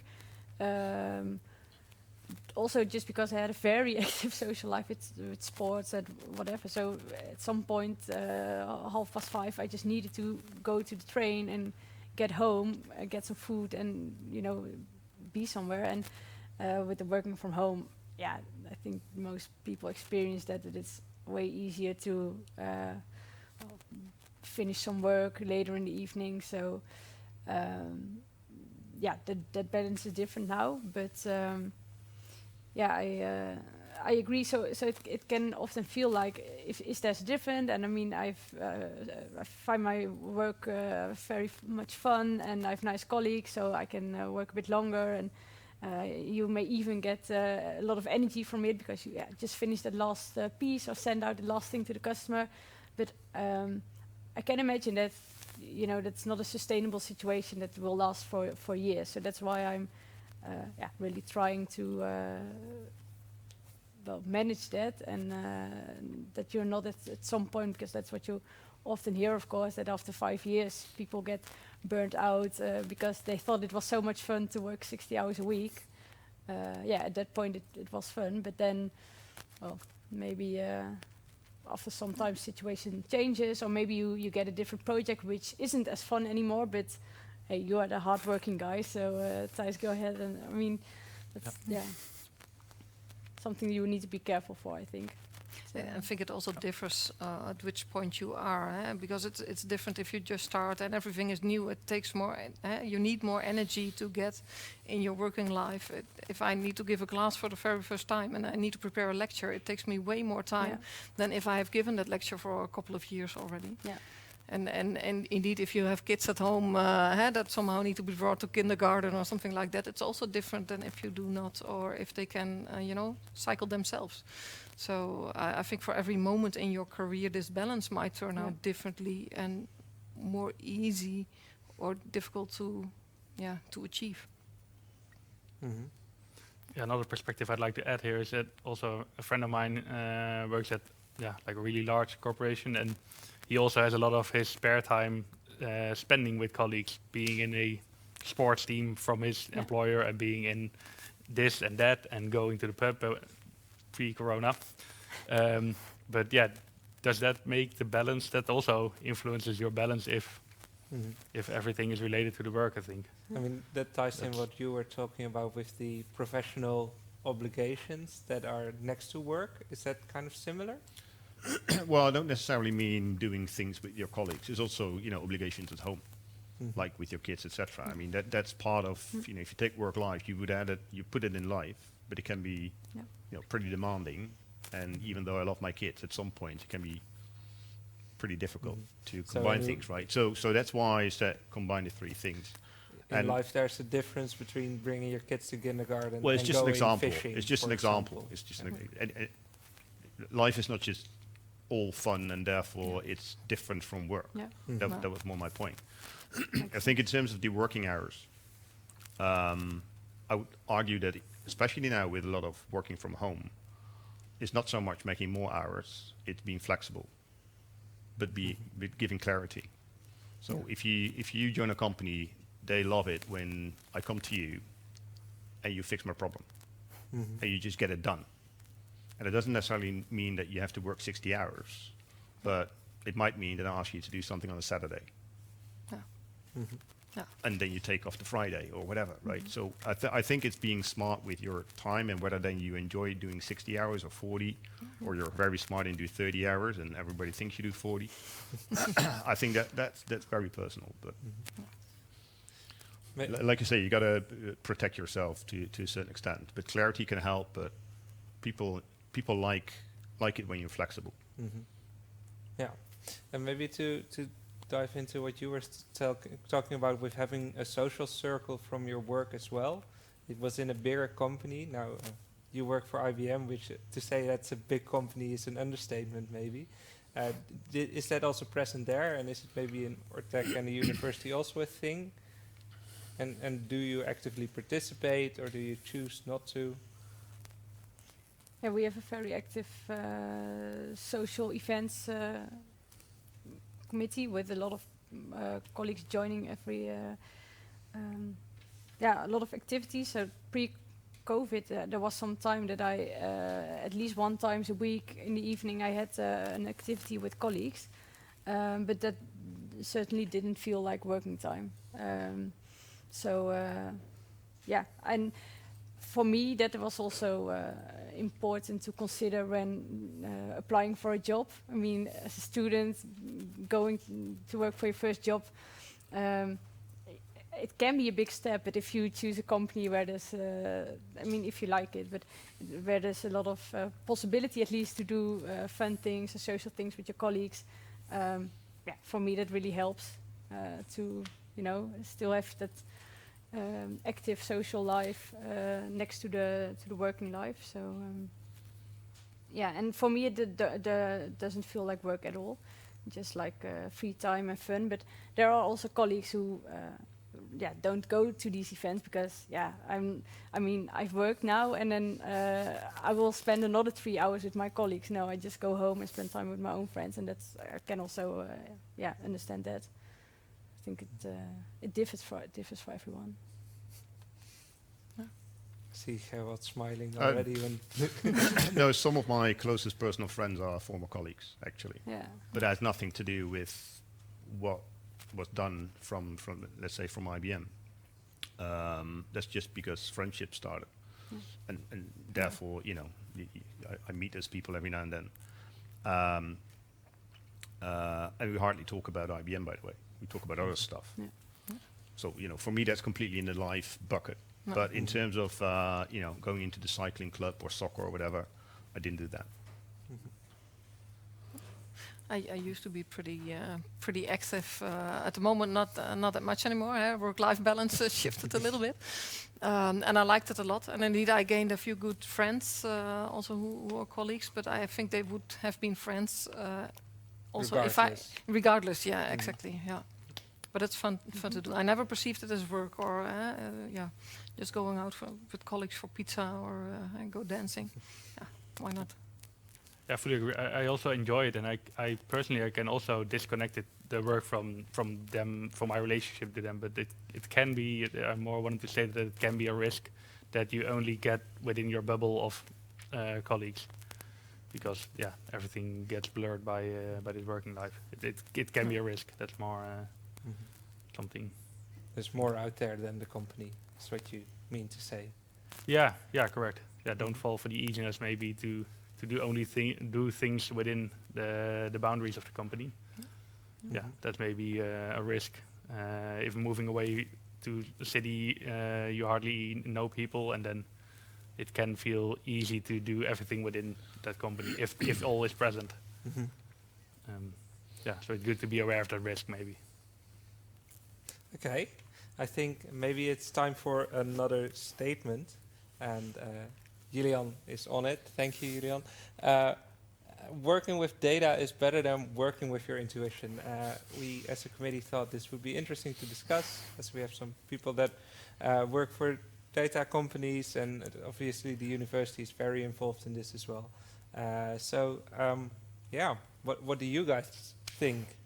Also just because I had a very active social life with sports and whatever. So at some point, 5:30, I just needed to go to the train and get home, get some food, and be somewhere. And with the working from home, yeah, I think most people experience that it's way easier to finish some work later in the evening. So yeah, that balance is different now. But yeah, I agree. So it can often feel like is that different? And I mean, I find my work very much fun, and I have nice colleagues, so I can work a bit longer. And you may even get a lot of energy from it because you just finished the last piece or send out the last thing to the customer. But I can imagine that that's not a sustainable situation that will last for years. So that's why I'm really trying to manage that, and that you're not at some point, because that's what you often hear, of course, that after 5 years people get burnt out because they thought it was so much fun to work 60 hours a week. At that point it was fun, but then, well, maybe after some time situation changes, or maybe you get a different project which isn't as fun anymore, but hey, you are the hard-working guy, so Thijs, go ahead. And I mean, that's something you need to be careful for, I think. I think it also differs at which point you are, because it's different if you just start and everything is new. It takes more. You need more energy to get in your working life. If I need to give a class for the very first time and I need to prepare a lecture, it takes me way more time than if I have given that lecture for a couple of years already. Yeah. And indeed, if you have kids at home that somehow need to be brought to kindergarten or something like that, it's also different than if you do not, or if they can, cycle themselves. So I think for every moment in your career, this balance might turn out differently and more easy or difficult to achieve. Mm-hmm. Yeah, another perspective I'd like to add here is that also a friend of mine works at like a really large corporation, and he also has a lot of his spare time spending with colleagues, being in a sports team from his employer and being in this and that and going to the pub pre-corona. But yeah, does that make the balance, that also influences your balance if everything is related to the work, I think? I mean, that ties in what you were talking about with the professional obligations that are next to work. Is that kind of similar? Well, I don't necessarily mean doing things with your colleagues. There's also, obligations at home, like with your kids, etc. I mean, that's part of, if you take work life, you would add it, you put it in life, but it can be, pretty demanding. And even though I love my kids, at some point it can be pretty difficult to combine things, right? So that's why I said combine the three things. In life, there's a difference between bringing your kids to kindergarten. Well, it's and just an going example. fishing, It's just for an example. example. It's just life is not just all fun, and therefore it's different from work. Yeah. That was more my point. I think in terms of the working hours, I would argue that, especially now with a lot of working from home, it's not so much making more hours, it's being flexible, but giving clarity. So if you join a company, they love it when I come to you and you fix my problem, and you just get it done. And it doesn't necessarily mean that you have to work 60 hours, but it might mean that I ask you to do something on a Saturday. And then you take off the Friday or whatever, right? So I think it's being smart with your time, and whether then you enjoy doing 60 hours or 40, or you're very smart and do 30 hours and everybody thinks you do 40. I think that's very personal. But like you say, you got to protect yourself to a certain extent. But clarity can help, but people like it when you're flexible. Yeah, and maybe to dive into what you were talking about with having a social circle from your work as well. It was in a bigger company. Now you work for IBM, which to say that's a big company is an understatement maybe. Is that also present there, and is it maybe in ORTEC and the university also a thing? And do you actively participate, or do you choose not to? Yeah, we have a very active social events committee with a lot of colleagues joining every a lot of activities. So pre-COVID, there was some time that I at least one times a week in the evening I had an activity with colleagues, but that certainly didn't feel like working time. And for me, that was also important to consider when applying for a job. I mean, as a student, going to work for your first job, it can be a big step, but if you choose a company where there's, I mean, if you like it, but where there's a lot of possibility at least to do fun things and social things with your colleagues, yeah, for me that really helps to, you know, still have that active social life next to the working life. So yeah, and for me it doesn't feel like work at all, just like free time and fun. But there are also colleagues who yeah, don't go to these events because yeah, I mean I've worked now and then I will spend another 3 hours with my colleagues. No, I just go home and spend time with my own friends, and that's I can also yeah, understand that. I think it differs for everyone. See Gerhold smiling already when No, some of my closest personal friends are former colleagues, actually. Yeah. But that has nothing to do with what was done from let's say, from IBM. That's just because friendship started. And therefore, you know, I meet those people every now and then. And we hardly talk about IBM, by the way. We talk about other stuff. Yeah. So, you know, for me, that's completely in the life bucket. No. But in terms of, you know, going into the cycling club or soccer or whatever, I didn't do that. I used to be pretty active. At the moment, not that much anymore. Work-life balance shifted a little bit, and I liked it a lot. And indeed, I gained a few good friends, also who are colleagues. But I think they would have been friends also regardless. Regardless. Yeah, exactly. Yeah, but it's fun to do. I never perceived it as work or yeah, just going out with colleagues for pizza or and go dancing. Yeah, why not? Yeah, I fully agree. I also enjoy it, and I personally I can also disconnect the work from them, from my relationship to them. But it can be. I more wanted to say that it can be a risk that you only get within your bubble of colleagues, because yeah, everything gets blurred by this working life. It can be a risk. That's more something. There's more out there than the company. That's what you mean to say. Yeah, correct. Yeah, don't fall for the easiness maybe to do only do things within the boundaries of the company. Yeah, that's maybe a risk. If moving away to a city, you hardly know people, and then it can feel easy to do everything within that company if all is present. Yeah, so it's good to be aware of that risk maybe. Okay, I think maybe it's time for another statement, and Julian is on it. Thank you, Julian. Working with data is better than working with your intuition. We, as a committee, thought this would be interesting to discuss, as we have some people that work for data companies, and obviously the university is very involved in this as well. Yeah, what do you guys think?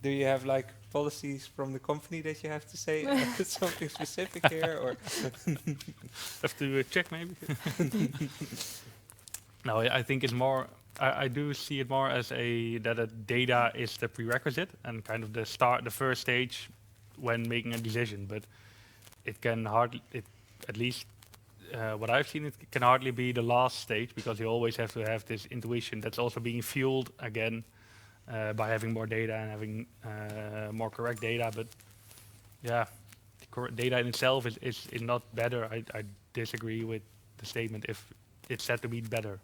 Do you have like policies from the company that you have to say something specific here, or Have to check maybe. No, I think it's more. I do see it more as that a data is the prerequisite and kind of the first stage when making a decision. But it can hardly, at least what I've seen, it can hardly be the last stage, because you always have to have this intuition that's also being fueled again by having more data and having more correct data. But yeah, data in itself is not better. I disagree with the statement if it's said to be better.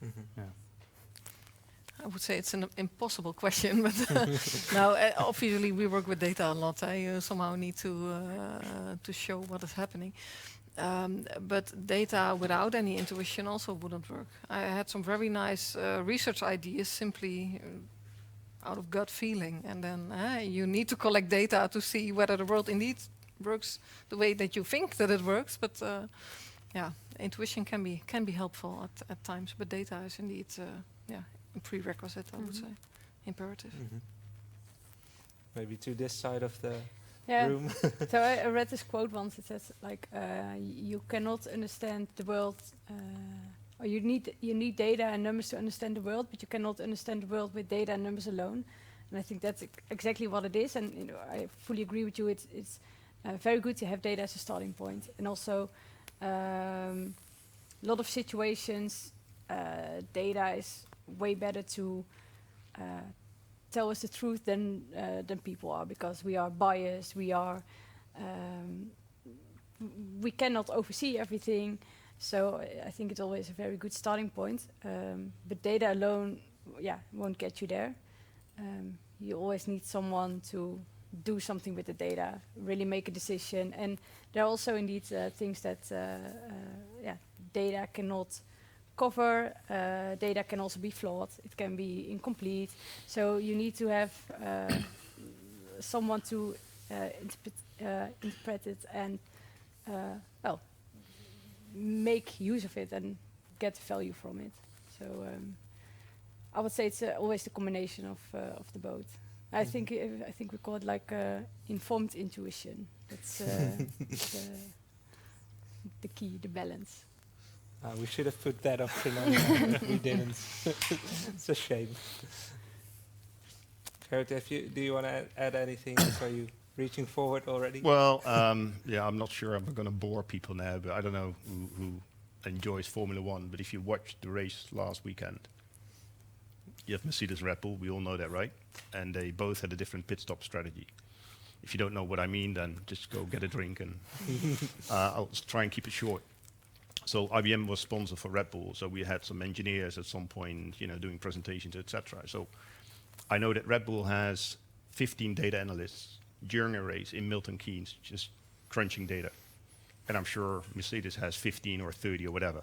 Yeah. I would say it's an impossible question, but now obviously we work with data a lot. You somehow need to show what is happening. But data without any intuition also wouldn't work. I had some very nice research ideas simply out of gut feeling, and then you need to collect data to see whether the world indeed works the way that you think that it works. But yeah, intuition can be helpful at times, but data is indeed yeah, a prerequisite, I would say, imperative. maybe to this side of the Yeah. room? So I read this quote once. It says like you cannot understand the world, or you need data and numbers to understand the world, but you cannot understand the world with data and numbers alone. And I think that's exactly what it is. And you know, I fully agree with you. It's very good to have data as a starting point. And also, a lot of situations, data is way better to tell us the truth than people are, because we are biased. We cannot oversee everything. So I think it's always a very good starting point. But data alone, won't get you there. You always need someone to do something with the data, really make a decision. And there are also indeed things that data cannot cover. Data can also be flawed. It can be incomplete. So you need to have someone to interpret it and make use of it and get value from it. So I would say it's always the combination of the both. I think we call it like informed intuition. That's the key, the balance. We should have put that option on. We didn't. It's a shame. Gerhold, do you want to add anything? Are you reaching forward already? Well, I'm not sure if I'm going to bore people now, but I don't know who enjoys Formula One. But if you watched the race last weekend, you have Mercedes, Red Bull. We all know that, right? And they both had a different pit stop strategy. If you don't know what I mean, then just go get a drink, and I'll try and keep it short. So IBM was sponsor for Red Bull, so we had some engineers at some point, doing presentations, etc. So I know that Red Bull has 15 data analysts during a race in Milton Keynes, just crunching data. And I'm sure Mercedes has 15 or 30 or whatever.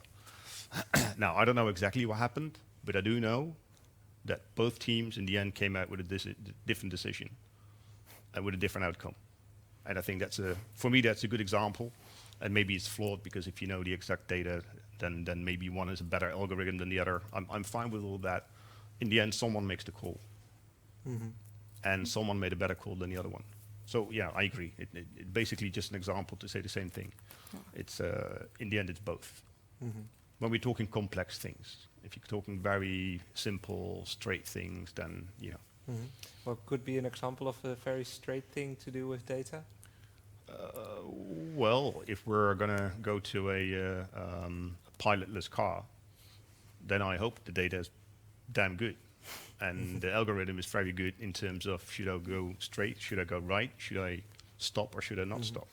Now, I don't know exactly what happened, but I do know that both teams in the end came out with a different decision and with a different outcome. And I think for me, that's a good example. And maybe it's flawed, because if you know the exact data, then maybe one is a better algorithm than the other. I'm fine with all that. In the end, someone makes the call. Mm-hmm. And someone made a better call than the other one. So yeah, I agree. It basically just an example to say the same thing. Yeah. It's in the end, it's both. Mm-hmm. When we're talking complex things, if you're talking very simple, straight things, then Mm-hmm. What could be an example of a very straight thing to do with data? Well, if we're going to go to a pilotless car, then I hope the data is damn good. And the algorithm is very good in terms of, should I go straight, should I go right, should I stop, or should I not stop?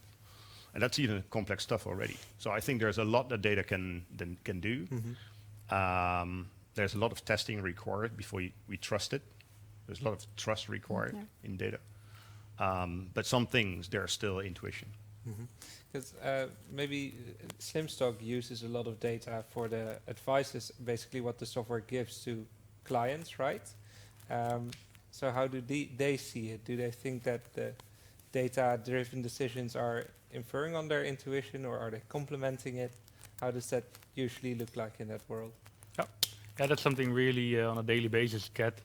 And that's even complex stuff already. So I think there's a lot that data can do. Mm-hmm. There's a lot of testing required before we trust it. There's a lot of trust required in data. But some things, they're still intuition. Because maybe Slimstock uses a lot of data for the advices, basically what the software gives to clients, right? So how do they see it? Do they think that the data-driven decisions are inferring on their intuition, or are they complementing it? How does that usually look like in that world? Yeah, that's something really on a daily basis get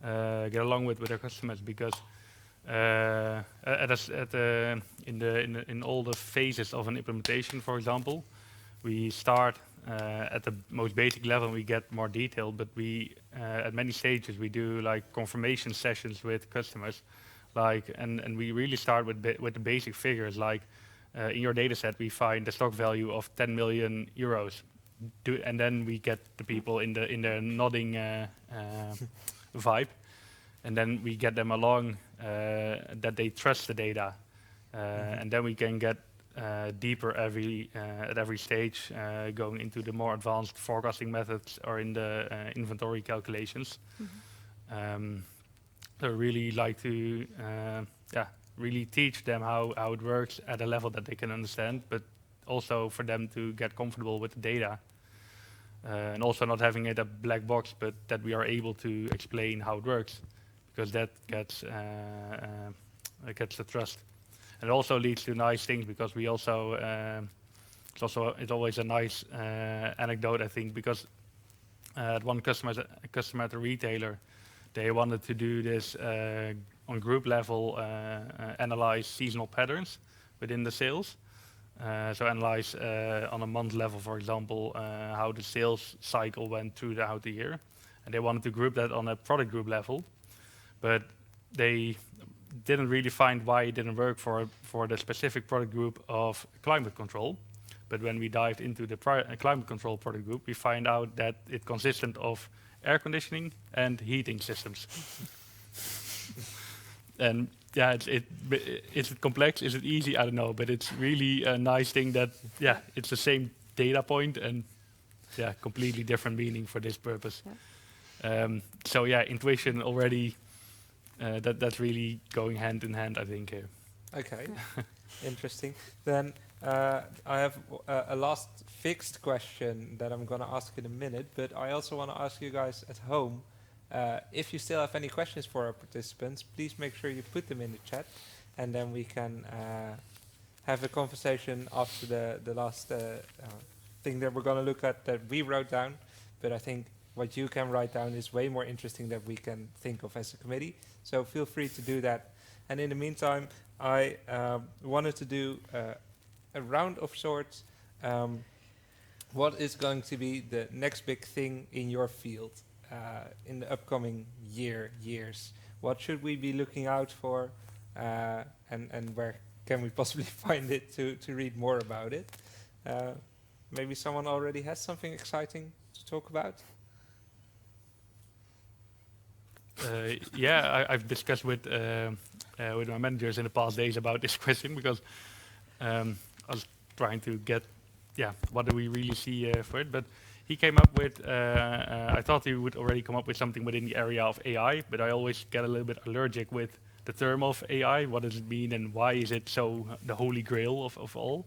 along with our customers, because in all the phases of an implementation, for example, we start at the most basic level and we get more detailed, but we at many stages we do like confirmation sessions with customers, and we really start with the basic figures, like in your data set we find the stock value of 10 million euros, and then we get the people in their nodding vibe, and then we get them along that they trust the data, and then we can get deeper at every stage, going into the more advanced forecasting methods or in the inventory calculations. So really like to really teach them how it works at a level that they can understand, but also for them to get comfortable with the data, and also not having it a black box, but that we are able to explain how it works, because that gets the trust. And it also leads to nice things, because we also it's always a nice anecdote, I think, because at one customer at a retailer, they wanted to do this on group level, analyze seasonal patterns within the sales. So analyze on a month level, for example, how the sales cycle went throughout the year, and they wanted to group that on a product group level, but didn't really find why it didn't work for the specific product group of climate control. But when we dived into the climate control product group, we find out that it consisted of air conditioning and heating systems. And yeah, is it complex? Is it easy? I don't know. But it's really a nice thing that, yeah, it's the same data point and, yeah, completely different meaning for this purpose. Yeah. So yeah, intuition already, that's really going hand in hand, I think. Okay, interesting. Then I have a last fixed question that I'm going to ask in a minute, but I also want to ask you guys at home, if you still have any questions for our participants, please make sure you put them in the chat, and then we can have a conversation after the last thing that we're going to look at that we wrote down. But I think what you can write down is way more interesting than we can think of as a committee. So feel free to do that. And in the meantime, I wanted to do a round of sorts. What is going to be the next big thing in your field in the upcoming years? What should we be looking out for, and where can we possibly find it to read more about it? Maybe someone already has something exciting to talk about? Yeah, I've discussed with my managers in the past days about this question, because I was trying to get, what do we really see for it? But he came up with, I thought he would already come up with something within the area of AI, but I always get a little bit allergic with the term of AI. What does it mean, and why is it so the holy grail of all?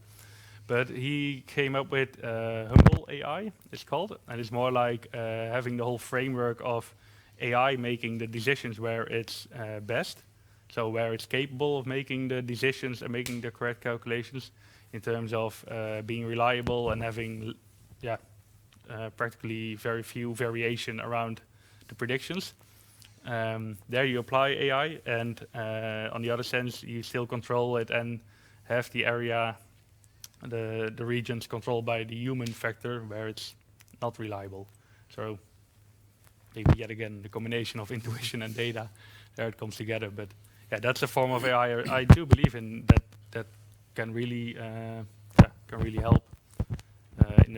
But he came up with humble AI, it's called, and it's more like having the whole framework of AI making the decisions where it's best, so where it's capable of making the decisions and making the correct calculations in terms of being reliable and having, practically very few variation around the predictions. There you apply AI, and on the other sense, you still control it and have the area, the regions controlled by the human factor where it's not reliable. So maybe yet again the combination of intuition and data, there it comes together. But yeah, that's a form of AI I do believe in, that can really help in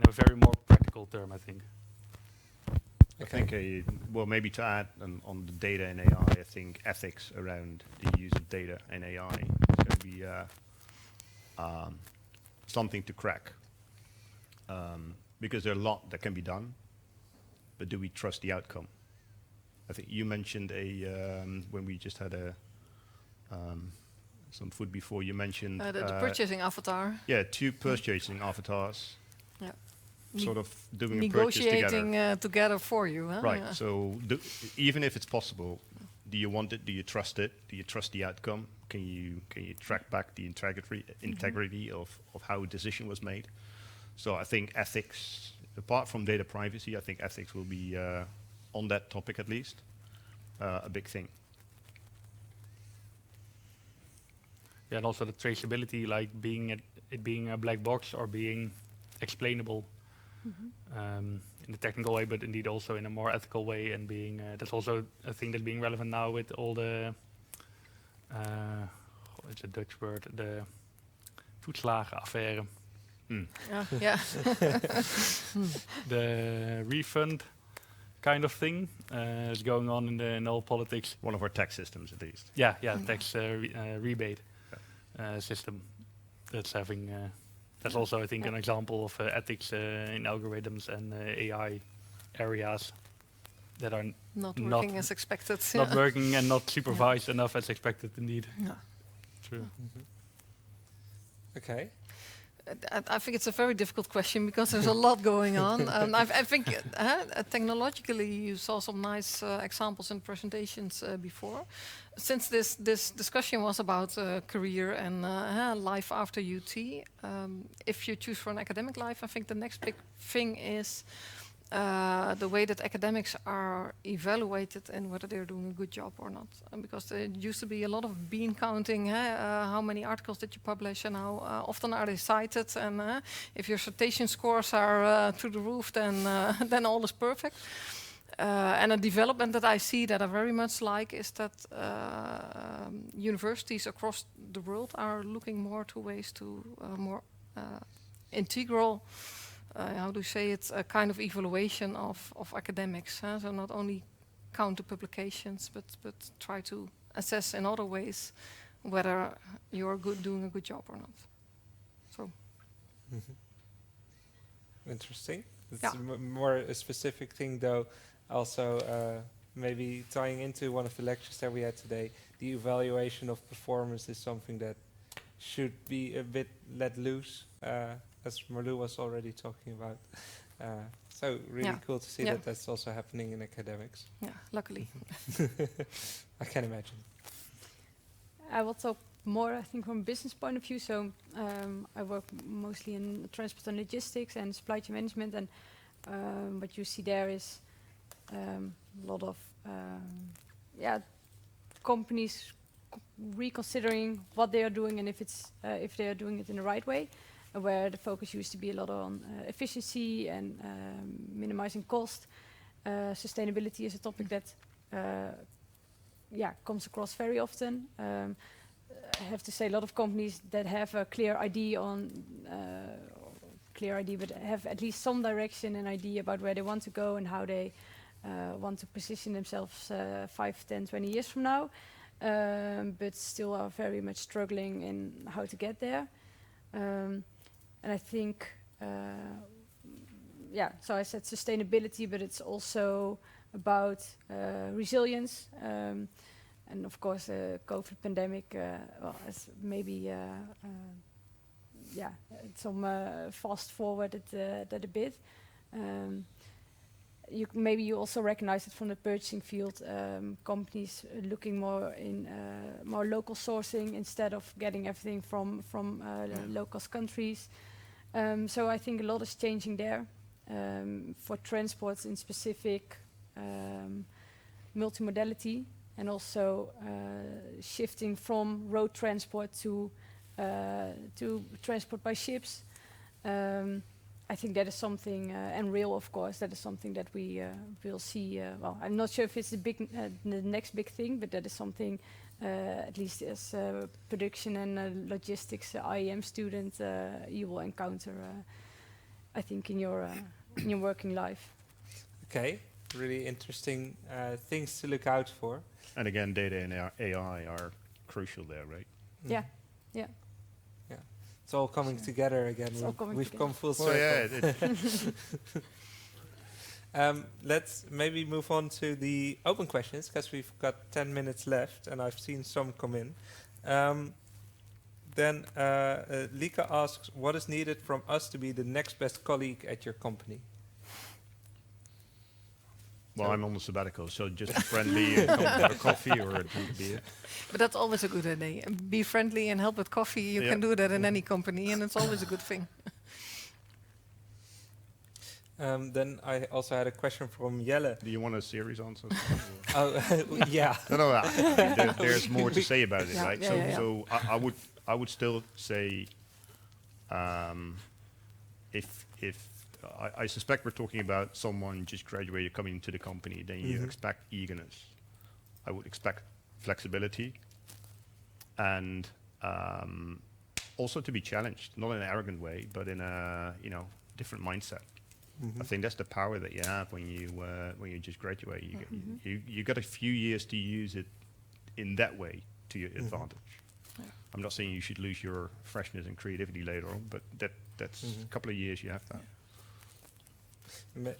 a very more practical term, I think. Okay. I think, well, maybe to add on the data in AI, I think ethics around the use of data in AI is going to be something to crack, because there are a lot that can be done, but do we trust the outcome? I think you mentioned when we just had some food before, you mentioned the purchasing avatar. Yeah, two purchasing avatars. Yeah. Sort of doing a purchase together. Negotiating together for you. Huh? Right. Yeah. So even if it's possible, do you want it? Do you trust it? Do you trust the outcome? Can you track back the integrity of how a decision was made? So I think ethics, apart from data privacy, I think ethics will be on that topic at least a big thing. Yeah, and also the traceability, like being a black box or being explainable in a technical way, but indeed also in a more ethical way, and being that's also a thing that's being relevant now with all the it's a Dutch word, the toeslagenaffaire. Yeah. The refund kind of thing is going on in all politics. One of our tax systems, at least. Yeah, tax rebate system that's having. That's also, I think, an example of ethics in algorithms and AI areas that are Not working as expected. Not working and not supervised enough as expected, indeed. Yeah. True. Okay. I think it's a very difficult question because there's a lot going on. I think technologically you saw some nice examples in presentations before. Since this discussion was about career and life after UT, if you choose for an academic life, I think the next big thing is the way that academics are evaluated and whether they're doing a good job or not. Because there used to be a lot of bean counting, how many articles did you publish and how often are they cited, and if your citation scores are through the roof, then all is perfect. And a development that I see that I very much like is that universities across the world are looking more to ways to more integral, how do you say it, a kind of evaluation of academics. So not only count the publications, but try to assess in other ways whether you're doing a good job or not. So. Interesting. It's Yeah. more a specific thing, though. Also, maybe tying into one of the lectures that we had today, the evaluation of performance is something that should be a bit let loose, as Marlou was already talking about. So really Yeah. cool to see that that's also happening in academics. Yeah, luckily. I can imagine. I will talk more, I think, from a business point of view. So I work mostly in transport and logistics and supply chain management, and what you see there is a lot of companies reconsidering what they are doing and if they are doing it in the right way. Where the focus used to be a lot on efficiency and minimizing cost. Sustainability is a topic that comes across very often. I have to say, a lot of companies that have a clear idea but have at least some direction and idea about where they want to go and how they want to position themselves 5, 10, 20 years from now, but still are very much struggling in how to get there. And I think, so I said sustainability, but it's also about resilience. And of course, the COVID pandemic, has maybe, some fast forwarded that a bit. Maybe you also recognize it from the purchasing field, companies looking more in more local sourcing instead of getting everything from low-cost countries. So I think a lot is changing there. For transports in specific, multimodality, and also shifting from road transport to transport by ships. I think that is something, and rail, of course, that is something that we will see. Well, I'm not sure if it's the next big thing, but that is something, at least as production and logistics IEM student, you will encounter, I think, in your working life. Okay, really interesting things to look out for. And again, data and AI are crucial there, right? Yeah. It's all coming together again. It's all coming We've together. come full circle. Yeah, Let's maybe move on to the open questions, because we've got 10 minutes left, and I've seen some come in. Then Lika asks, what is needed from us to be the next best colleague at your company? well, I'm on the sabbatical, so just friendly and come for a coffee or a drink of beer. But that's always a good idea. Be friendly and help with coffee. You can do that in any company, and it's always a good thing. Then I also had a question from Jelle. Do you want a serious answer? Yeah. No. There's more to say about it, right? So I would still say, if I suspect we're talking about someone just graduated coming into the company, then you expect eagerness. I would expect flexibility, and also to be challenged, not in an arrogant way, but in a different mindset. I think that's the power that you have when you just graduate. You got a few years to use it in that way to your advantage. Yeah. I'm not saying you should lose your freshness and creativity later on, but that's a couple of years you have that.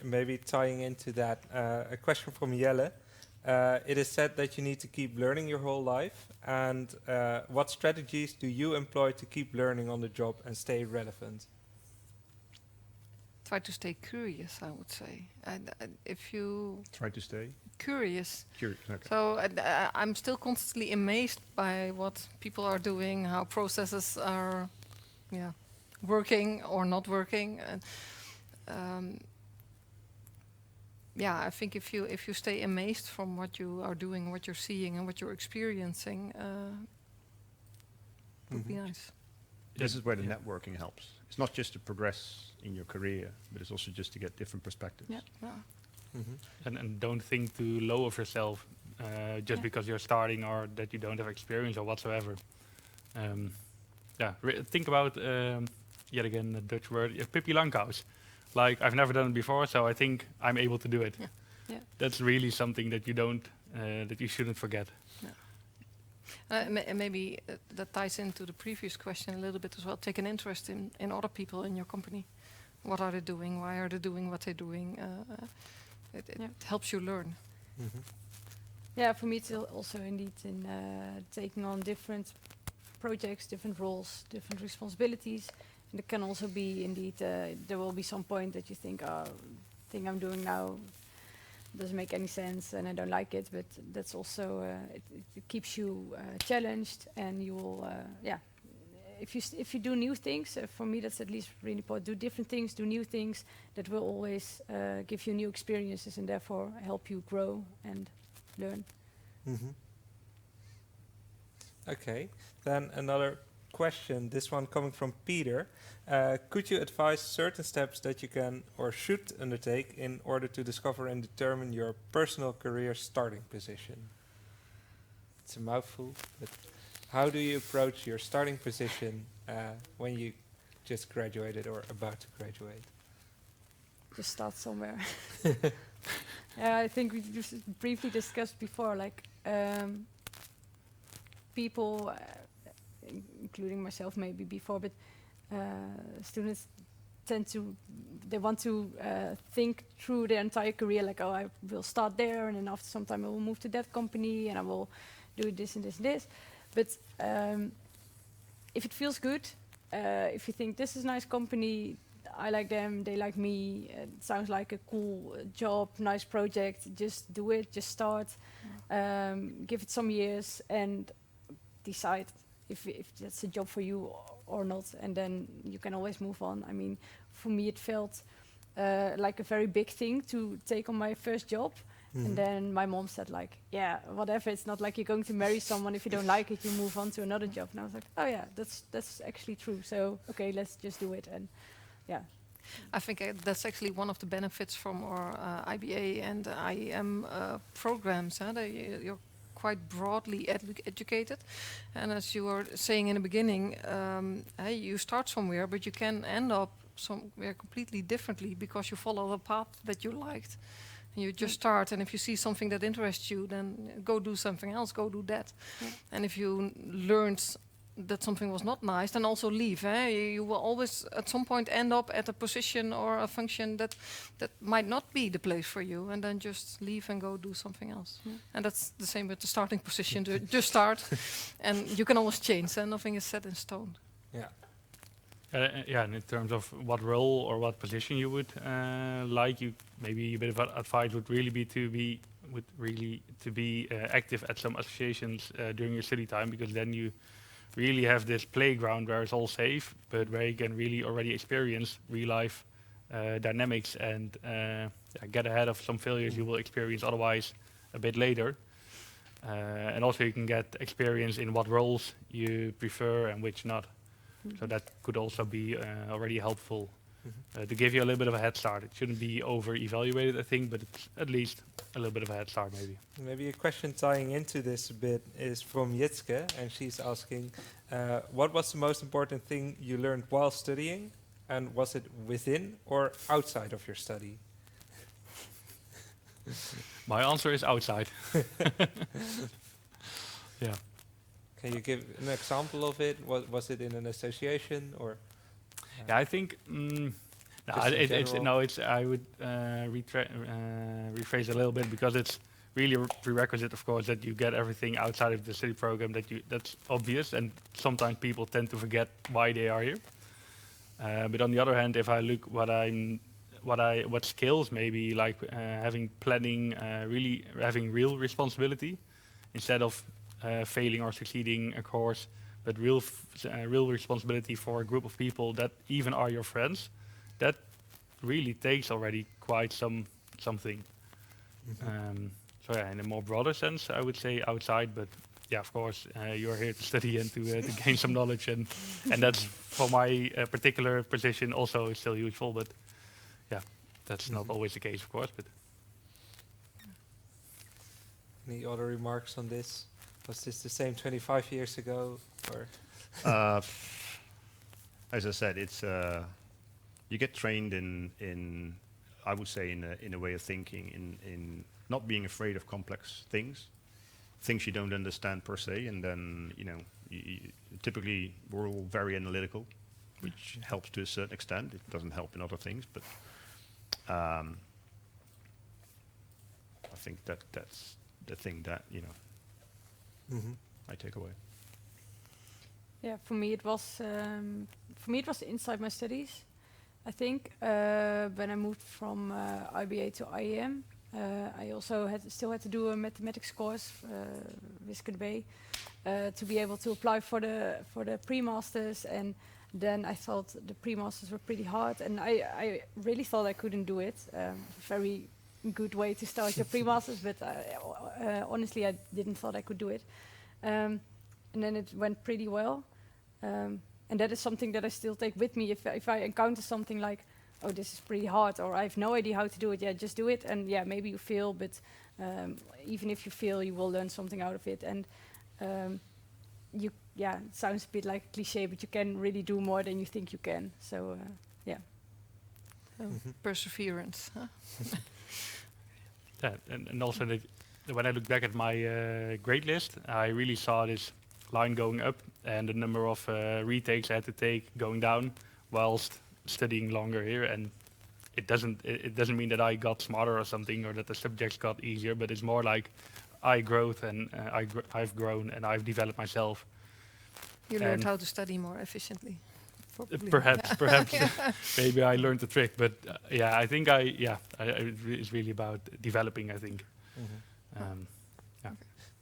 Maybe tying into that, a question from Jelle. It is said that you need to keep learning your whole life, and what strategies do you employ to keep learning on the job and stay relevant? Try to stay curious, I would say. And if you try to stay curious. Okay. So I'm still constantly amazed by what people are doing, how processes are, working or not working. I think if you stay amazed from what you are doing, what you're seeing, and what you're experiencing, would be nice. This is where the networking helps. It's not just to progress in your career, but it's also just to get different perspectives. Yeah. And don't think too low of yourself just Yeah. because you're starting or that you don't have experience or whatsoever. Think about yet again the Dutch word Pippi Langkous. Like I've never done it before, so I think I'm able to do it. Yeah. Yeah. That's really something that you don't that you shouldn't forget. Maybe that ties into the previous question a little bit as well. Take an interest in other people in your company. What are they doing? Why are they doing what they're doing? It helps you learn. Yeah, for me it's also indeed in taking on different projects, different roles, different responsibilities. And it can also be indeed, there will be some point that you think, oh, the thing I'm doing now doesn't make any sense and I don't like it, but that's also, it keeps you challenged and you will, if you do new things, for me that's at least really important, do different things, do new things, that will always give you new experiences and therefore help you grow and learn. Okay, then another question, this one coming from Peter. Could you advise certain steps that you can or should undertake in order to discover and determine your personal career starting position? It's a mouthful, but how do you approach your starting position when you just graduated or about to graduate? Just start somewhere. I think we just briefly discussed before, like people, including myself maybe before, but students they want to think through their entire career, like, oh, I will start there, and then after some time I will move to that company, and I will do this and this and this. But if it feels good, if you think this is a nice company, I like them, they like me, it sounds like a cool job, nice project, just do it, just start, give it some years and decide if that's a job for you or not, and then you can always move on. I mean, for me it felt like a very big thing to take on my first job. And then my mom said, like, yeah, whatever, it's not like you're going to marry someone, if you don't like it, you move on to another job. And I was like, oh yeah, that's actually true. So, okay, let's just do it. And yeah. I think that's actually one of the benefits from our IBA and IEM programs. You're quite broadly educated. And as you were saying in the beginning, you start somewhere, but you can end up somewhere completely differently because you follow the path that you liked. You just start, and if you see something that interests you, then go do something else, go do that. Yeah. And if you learned that something was not nice, then also leave. You will always, at some point, end up at a position or a function that might not be the place for you, and then just leave and go do something else. Yeah. And that's the same with the starting position. Just start, and you can always change, and nothing is set in stone. Yeah. And in terms of what role or what position you would like, you maybe a bit of advice would really be to be active at some associations during your study time, because then you really have this playground where it's all safe, but where you can really already experience real life dynamics and get ahead of some failures you will experience otherwise a bit later. And also you can get experience in what roles you prefer and which not. So that could also be already helpful to give you a little bit of a head start. It shouldn't be over-evaluated, I think, but it's at least a little bit of a head start, maybe. Maybe a question tying into this a bit is from Jitske, and she's asking, what was the most important thing you learned while studying, and was it within or outside of your study? My answer is outside. Yeah. Can you give an example of it? Was it in an association or? Yeah, I think I would rephrase a little bit, because it's really a prerequisite, of course, that you get everything outside of the study program that's obvious, and sometimes people tend to forget why they are here. But on the other hand, if I look what skills, maybe like having planning, really having real responsibility instead of failing or succeeding a course, but real responsibility for a group of people that even are your friends, that really takes already quite something. So yeah, in a more broader sense, I would say outside, but yeah, of course, you're here to study and to gain some knowledge, and that's for my particular position also still useful, but yeah, that's not always the case, of course. But Any other remarks on this? Was this the same 25 years ago, or? As I said, it's you get trained in I would say in a way of thinking in not being afraid of complex things you don't understand per se, and then typically we're all very analytical, which helps to a certain extent. It doesn't help in other things, but I think that's the thing that I take away. Yeah, for me it was inside my studies. I think when I moved from IBA to IEM, I also still had to do a mathematics course, Wiskunde B, to be able to apply for the pre-masters. And then I thought the pre-masters were pretty hard, and I really thought I couldn't do it. Very good way to start your pre-masters, but honestly I didn't thought I could do it. And then it went pretty well. And that is something that I still take with me. If I encounter something like, oh, this is pretty hard, or I have no idea how to do it, yeah, just do it. And yeah, maybe you fail, but even if you fail, you will learn something out of it. And it sounds a bit like a cliche, but you can really do more than you think you can. So yeah. So perseverance. Huh? Yeah, and also when I look back at my grade list, I really saw this line going up and the number of retakes I had to take going down whilst studying longer here. And it doesn't mean that I got smarter or something, or that the subjects got easier, but it's more like I growth and I've grown and I've developed myself. You learned how to study more efficiently. Probably. Perhaps maybe I learned the trick, but I think it's really about developing, I think.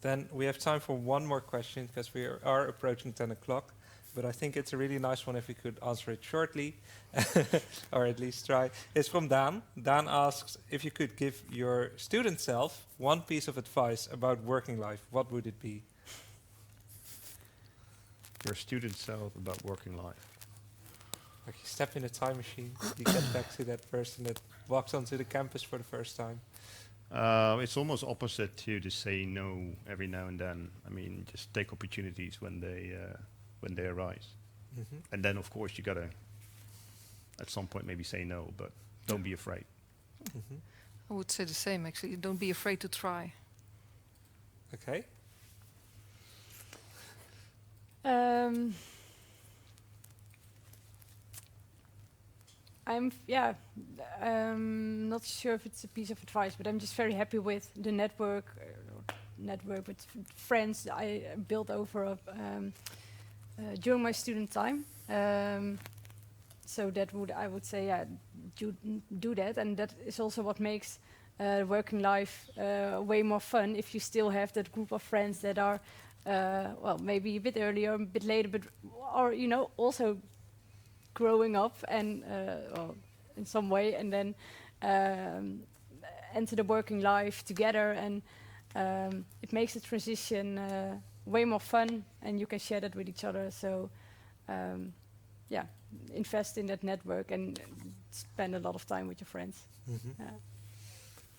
Then we have time for one more question, because we are approaching 10 o'clock. But I think it's a really nice one if we could answer it shortly, or at least try. It's from Dan. Dan asks, if you could give your student self one piece of advice about working life, what would it be? Your student self about working life. Like you step in a time machine, you get back to that person that walks onto the campus for the first time. It's almost opposite to say no every now and then. I mean, just take opportunities when they arise. And then, of course, you gotta at some point maybe say no, but don't be afraid. I would say the same, actually. Don't be afraid to try. Okay. I'm not sure if it's a piece of advice, but I'm just very happy with the network with friends I built over during my student time. So I would say, do that, and that is also what makes working life way more fun. If you still have that group of friends that are, maybe a bit earlier, a bit later, but also growing up and in some way, and then enter the working life together, and it makes the transition way more fun, and you can share that with each other. So invest in that network and spend a lot of time with your friends.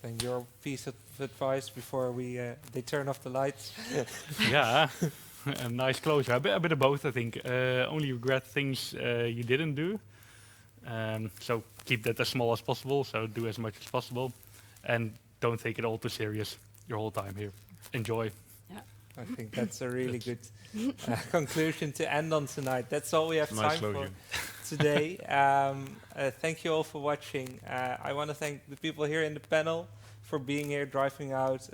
And your piece of advice before they turn off the lights? Yeah. A nice closure. A bit of both, I think. Only regret things you didn't do. So keep that as small as possible. So do as much as possible, and don't take it all too serious your whole time here. Enjoy. Yeah. I think that's a really good conclusion to end on tonight. That's all we have time for today. Thank you all for watching. I want to thank the people here in the panel for being here, driving out.